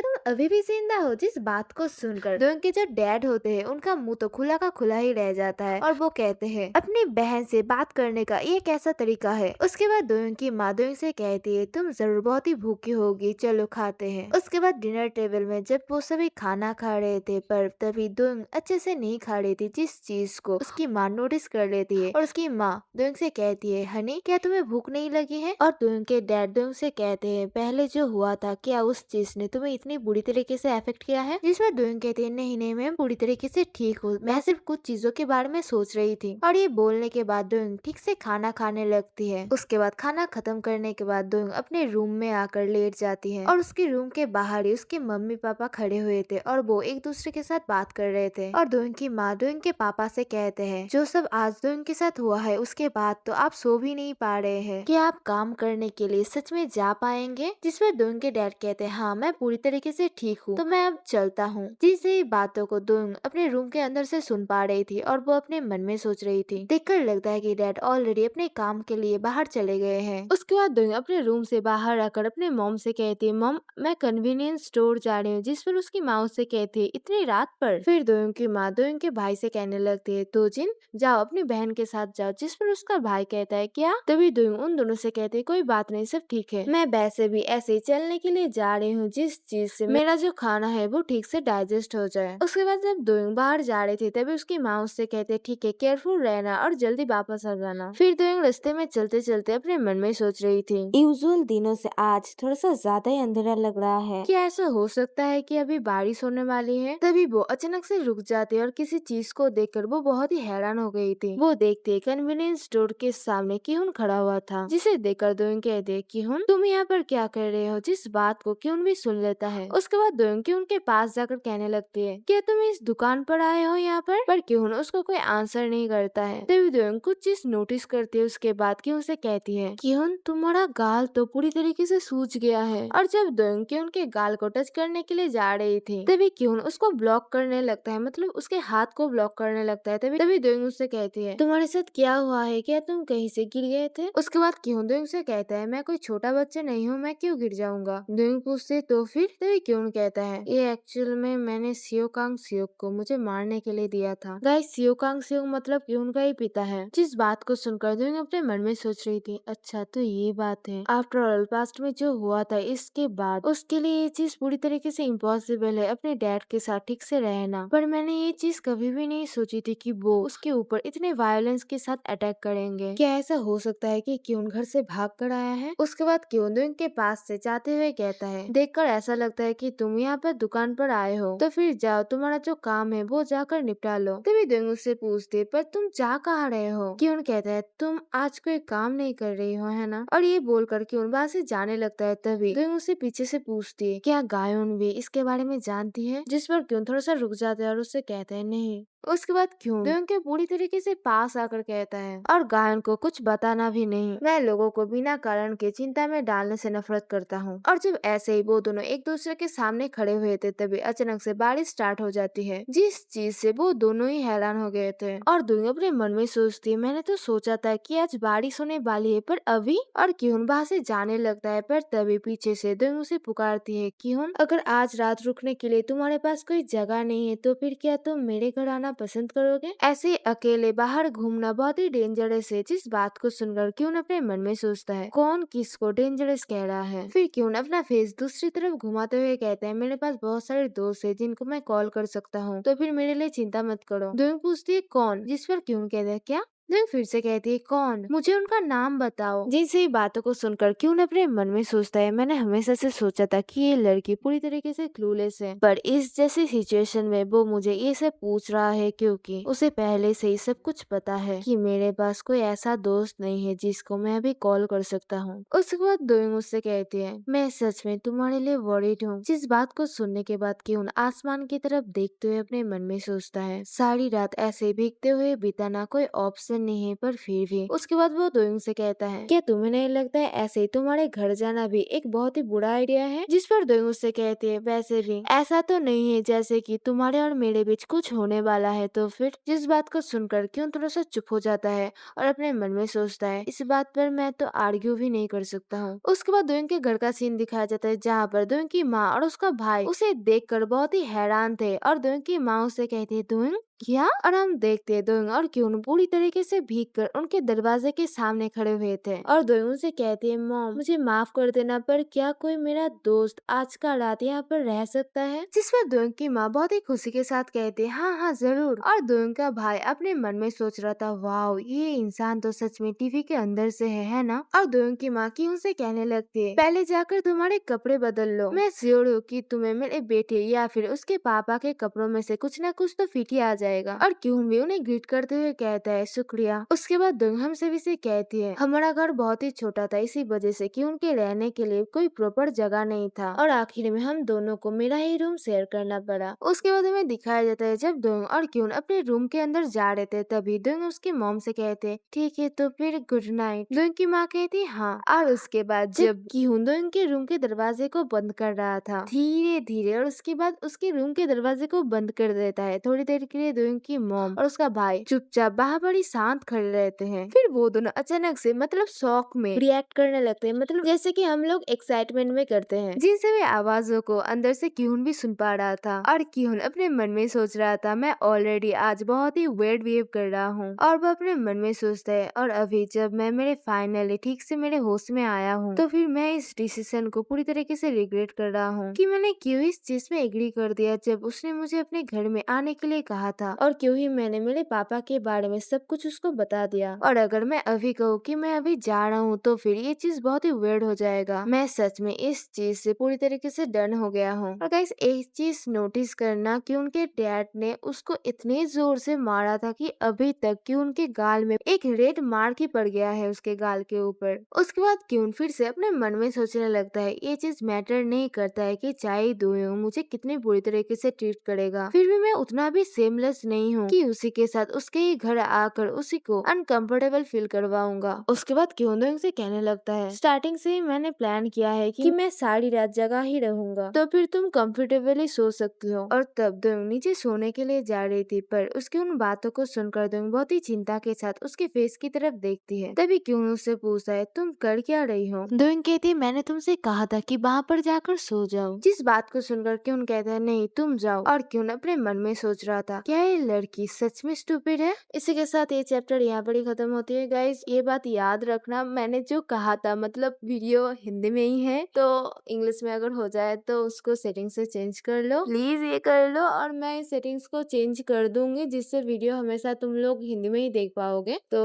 तुम अभी भी जिंदा हो। जिस बात को सुनकर दोइंग के जो डैड होते हैं उनका मुंह तो खुला का खुला ही रह जाता है और वो कहते हैं, अपनी बहन से बात करने का ये कैसा तरीका है। उसके बाद दोइंग की माँ दोइंग से कहती है, तुम जरूर बहुत ही भूखी होगी, चलो खाते हैं। उसके बाद डिनर टेबल में जब वो सभी खाना खा रहे थे, पर तभी दोइंग अच्छे से नहीं खा रही थी, जिस चीज को उसकी माँ नोटिस कर लेती है और उसकी माँ दोइंग से कहती है, हनी क्या तुम्हें भूख नहीं लगी है। और दोइंग के डैड दोइंग से कहते हैं, पहले जो हुआ था क्या उस चीज ने तुम्हें इतनी बुरी तरीके से अफेक्ट किया है। जिसमें दोइंग कहती है, नहीं नहीं मैं पूरी तरीके से ठीक हूँ, मैं सिर्फ कुछ चीजों के बारे में सोच रही थी। और ये बोलने के बाद दोइंग ठीक से खाना खाने लगती है। उसके बाद खाना खत्म करने के बाद दोइंग अपने रूम में आकर लेट जाती है और उसके रूम के बाहर ही उसके मम्मी पापा खड़े हुए थे और वो एक दूसरे के साथ बात कर रहे थे। और दोइंग की माँ दोइंग के पापा से कहते हैं, जो सब आज दोइंग के साथ हुआ है उसके बाद तो आप सो भी नहीं पा रहे हैं, क्या आप काम करने के लिए सच में जा पाएंगे। जिसमें दोइंग के डैड कहते हैं, हाँ मैं पूरी तरीके से ठीक हूँ, तो मैं अब चलता हूँ। जिस बातों को दोइंग अपने रूम के अंदर से सुन पा रही थी और वो अपने मन में सोच रही थी। देखकर लगता है कि डैड ऑलरेडी अपने काम के लिए बाहर चले गए हैं। उसके बाद दोइंग अपने रूम से बाहर आकर अपने मॉम से कहती है, मॉम मैं कन्वीनियंस स्टोर जा रही हूँ। जिस पर उसकी माँ उससे कहती है, इतनी रात पर। फिर दोइंग की माँ दोइंग के भाई से कहने लगती है, तो जिन जाओ अपनी बहन के साथ जाओ। जिस पर उसका भाई कहता है, क्या। तभी दोइंग उन दोनों से कहती है, कोई बात नहीं सब ठीक है, मैं वैसे भी ऐसे ही चलने के लिए जा रही हूँ, जिस चीज से मेरा जो खाना है वो ठीक से डाइजेस्ट हो जाए। उसके बाद जब दोइंग बाहर जा रही थी तभी उसकी माँ उससे कहते है, ठीक है केयरफुल रहना और जल्दी वापस आ जाना। फिर दोइंग रास्ते में चलते चलते अपने मन में सोच रही थी, यूजुअल दिनों से आज थोड़ा सा ज्यादा ही अंधेरा लग रहा है, क्या ऐसा हो सकता है कि अभी बारिश होने वाली है। तभी वो अचानक से रुक जाती है और किसी चीज को देखकर वो बहुत ही हैरान हो गई थी। वो देखते कन्वीनियंस स्टोर के सामने किहुन खड़ा हुआ था, जिसे देखकर दोइंग कहते हैं, किहुन तुम यहाँ पर क्या कर रहे हो। जिस बात को किहुन भी सुन लेता है। उसके बाद दोइंग किहुन के पास जाकर कहने लगती है, क्या तुम इस दुकान पर आए हो यहाँ पर किहुन उसको कोई आंसर नहीं करता है। तभी दोइंग कुछ चीज नोटिस करती है। उसके बाद किहुन से कहती है, किहुन तुम्हारा गाल तो पूरी तरीके से सूज गया है। और जब दोइंग किहुन के गाल को टच करने के लिए जा रही रही थी। तभी क्यून उसको ब्लॉक करने लगता है, मतलब उसके हाथ को ब्लॉक करने लगता है। तभी तभी दोइंग उससे कहती है, तुम्हारे साथ क्या हुआ है, क्या तुम कहीं से गिर गए थे? उसके बाद क्यून दोइंग से कहता है, मैं कोई छोटा बच्चा नहीं हूँ, मैं क्यों गिर जाऊंगा? दोइंग पूछते तो फिर? तभी क्यून कहता है, ये एक्चुअल में मैंने सियोकांग सियोक को मुझे मारने के लिए दिया था। गाइस, सियोकांग सियोक मतलब क्यून का ही पिता है। जिस बात को सुनकर दोइंग अपने मन में सोच रही थी, अच्छा तो ये बात है। आफ्टर ऑल पास्ट में जो हुआ था, इसके बाद उसके लिए ये चीज पूरी तरीके से इम्पॉसिबल है, अपने डैड के साथ ठीक से रहना। पर मैंने ये चीज कभी भी नहीं सोची थी कि वो उसके ऊपर इतने वायलेंस के साथ अटैक करेंगे। क्या ऐसा हो सकता है कि क्यून घर से भाग कर आया है? उसके बाद क्यून दोइंग के पास से जाते हुए कहता है, देखकर ऐसा लगता है कि तुम यहाँ पर दुकान पर आए हो, तो फिर जाओ, तुम्हारा जो काम है वो जाकर निपटा लो। तभी दोइंग उससे पूछती, पर तुम जा कहाँ रहे हो? क्यून कहता है, तुम आज कोई काम नहीं कर रही हो है ना? और ये बोलकर क्यून वहाँ से जाने लगता है। तभी दोइंग उससे पीछे से पूछती है, क्या गायोन भी इसके बारे में जानती है? जिस पर क्यून थोड़ा सा रुक जाता है और उससे कहता है, नहीं। उसके बाद क्यून दोइंग के पूरी तरीके से पास आकर कहता है, और गायन को कुछ बताना भी नहीं, मैं लोगों को बिना कारण के चिंता में डालने से नफरत करता हूँ। और जब ऐसे ही वो दोनों एक दूसरे के सामने खड़े हुए थे, तभी अचानक से बारिश स्टार्ट हो जाती है, जिस चीज से वो दोनों ही हैरान हो गए थे। और दोइंग अपने मन में सोचती है, मैंने तो सोचा था कि आज बारिश होने वाली है, पर अभी? और क्यून वहाँ से जाने लगता है, पर तभी पीछे से दोइंग उसे पुकारती है, क्यून अगर आज रात रुकने के लिए तुम्हारे पास कोई जगह नहीं है, तो फिर क्या तुम मेरे घर आना पसंद करोगे? ऐसे अकेले बाहर घूमना बहुत ही डेंजरस है। जिस बात को सुनकर क्यून अपने मन में सोचता है, कौन किसको डेंजरस कह रहा है? फिर क्यून अपना फेस दूसरी तरफ घुमाते हुए कहता है, मेरे पास बहुत सारे दोस्त है जिनको मैं कॉल कर सकता हूँ, तो फिर मेरे लिए चिंता मत करो। दोइंग पूछती है, कौन? जिस पर क्यून कहता है, क्या? दोइंग फिर से कहती है, कौन? मुझे उनका नाम बताओ। जिनसे बातों को सुनकर क्यून अपने मन में सोचता है, मैंने हमेशा से सोचा था कि ये लड़की पूरी तरीके से क्लूलेस है, पर इस जैसी सिचुएशन में वो मुझे ये सब पूछ रहा है क्योंकि उसे पहले से ही सब कुछ पता है कि मेरे पास कोई ऐसा दोस्त नहीं है जिसको मैं अभी कॉल कर सकता हूँ। उसके बाद दोइंग उससे कहती है, मैं सच में तुम्हारे लिए वरीड हूँ। जिस बात को सुनने के बाद क्यून आसमान की तरफ देखते हुए अपने मन में सोचता है, सारी रात ऐसे भीगते हुए बिताना कोई ऑप्शन नहीं है, पर फिर भी। उसके बाद वो दोइंग से कहता है, क्या तुम्हें नहीं लगता है ऐसे ही तुम्हारे घर जाना भी एक बहुत ही बुरा आइडिया है? जिस पर दोइंग उससे कहती है, वैसे भी ऐसा तो नहीं है जैसे कि तुम्हारे और मेरे बीच कुछ होने वाला है, तो फिर? जिस बात को सुनकर क्यों थोड़ा सा चुप हो जाता है और अपने मन में सोचता है, इस बात पर मैं तो आर्ग्यू भी नहीं कर सकता हूँ। उसके बाद दोइंग के घर का सीन दिखाया जाता है, जहाँ पर दोइंग की माँ और उसका भाई उसे देखकर बहुत ही हैरान थे, और दोइंग की माँ उसे कहती है, दोइंग क्या? और हम देखते हैं दोइंग और क्यून पूरी तरीके से भीगकर उनके दरवाजे के सामने खड़े हुए थे, और दोइंग उनसे कहती है, मॉम मुझे माफ कर देना, पर क्या कोई मेरा दोस्त आज का रात यहाँ पर रह सकता है? जिस पर दोइंग की माँ बहुत ही खुशी के साथ कहती है, हाँ हाँ जरूर। और दोइंग का भाई अपने मन में सोच रहा था, वाओ ये इंसान तो सच में टीवी के अंदर से है ना? और दोइंग की माँ क्यून से कहने लगती है, पहले जाकर तुम्हारे कपड़े बदल लो, मैं श्योर हूँ कि तुम्हें मेरे बेटे या फिर उसके पापा के कपड़ों में से कुछ न कुछ तो फिट ही आ जाएगा। और क्यून भी उन्हें ग्रीट करते हुए कहता है, शुक्रिया। उसके बाद दोइंग हमसे भी से कहती है, हमारा घर बहुत ही छोटा था, इसी वजह से क्यून के रहने के लिए कोई प्रॉपर जगह नहीं था, और आखिर में हम दोनों को मेरा ही रूम शेयर करना पड़ा। उसके बाद हमें दिखाया जाता है जब दोइंग और क्यून अपने रूम के अंदर जा रहे थे, तभी दोइंग उसकी मॉम से कहते, ठीक है तो फिर गुड नाइट। दोइंग की माँ कहती हाँ। और उसके बाद जब क्यून दोइंग के रूम के दरवाजे को बंद कर रहा था धीरे धीरे, और उसके बाद उसके रूम के दरवाजे को बंद कर देता है। थोड़ी देर के लिए दोइंग की मॉम और उसका भाई चुपचाप वहाँ बड़ी शांत खड़े रहते हैं। फिर वो दोनों अचानक से मतलब शॉक में रिएक्ट करने लगते हैं, मतलब जैसे कि हम लोग एक्साइटमेंट में करते हैं, जिनसे वे आवाजों को अंदर से क्यून भी सुन पा रहा था। और क्यून अपने मन में सोच रहा था, मैं ऑलरेडी आज बहुत ही वेट बिहेव कर रहा हूँ। और वो अपने मन में सोचता है, और अभी जब मैं मेरे फाइनली ठीक से मेरे होश में आया हूँ, तो फिर मैं इस डिसीजन को पूरी तरीके से रिग्रेट कर रहा हूँ कि मैंने क्यों इस चीज में एग्री कर दिया जब उसने मुझे अपने घर में आने के लिए कहा था, और क्यों ही मैंने मेरे पापा के बारे में सब कुछ उसको बता दिया। और अगर मैं अभी कहूँ कि मैं अभी जा रहा हूँ, तो फिर ये चीज बहुत ही वेird हो जाएगा। मैं सच में इस चीज से पूरी तरीके से डन हो गया हूँ। और गाइस एक चीज नोटिस करना कि उनके डैड ने उसको इतने जोर से मारा था कि अभी तक कि उनके गाल में एक रेड मार्क ही पड़ गया है उसके गाल के ऊपर। उसके बाद क्यून फिर से अपने मन में सोचने लगता है, ये चीज मैटर नहीं करता है कि चाहे दोइंग मुझे कितनी बुरी तरीके से ट्रीट करेगा, फिर भी मैं उतना भी सेमलेस खुश नहीं हूँ कि उसी के साथ उसके ही घर आकर उसी को अनकंफर्टेबल फील करवाऊंगा। उसके बाद क्योंदोंग से कहने लगता है, स्टार्टिंग से ही मैंने प्लान किया है कि मैं सारी रात जगह ही रहूंगा, तो फिर तुम कंफर्टेबली सो सकती हो। और तब दोंग नीचे सोने के लिए जा रही थी, पर उसकी उन बातों को सुनकर दोंग बहुत ही चिंता के साथ उसके फेस की तरफ देखती है। तभी क्यों उससे पूछता है, तुम कर क्या रही हो? दोंग कहती है, मैंने तुमसे कहा था कि वहाँ पर जाकर सो जाओ। जिस बात को सुनकर क्यों कहता है, नहीं तुम जाओ। और क्यों अपने मन में सोच रहा था, क्या ये लड़की सच में स्टूपिड है? इसी के साथ ये चैप्टर यहाँ पर ही खत्म होती है। गाइस ये बात याद रखना, मैंने जो कहा था मतलब वीडियो हिंदी में ही है, तो इंग्लिश में अगर हो जाए तो उसको सेटिंग से चेंज कर लो, प्लीज ये कर लो। और मैं सेटिंग्स को चेंज कर दूंगी जिससे वीडियो हमेशा तुम लोग हिंदी में ही देख पाओगे। तो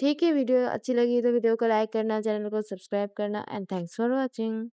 ठीक है, वीडियो अच्छी लगी तो वीडियो को लाइक करना, चैनल को सब्सक्राइब करना एंड थैंक्स फॉर वॉचिंग।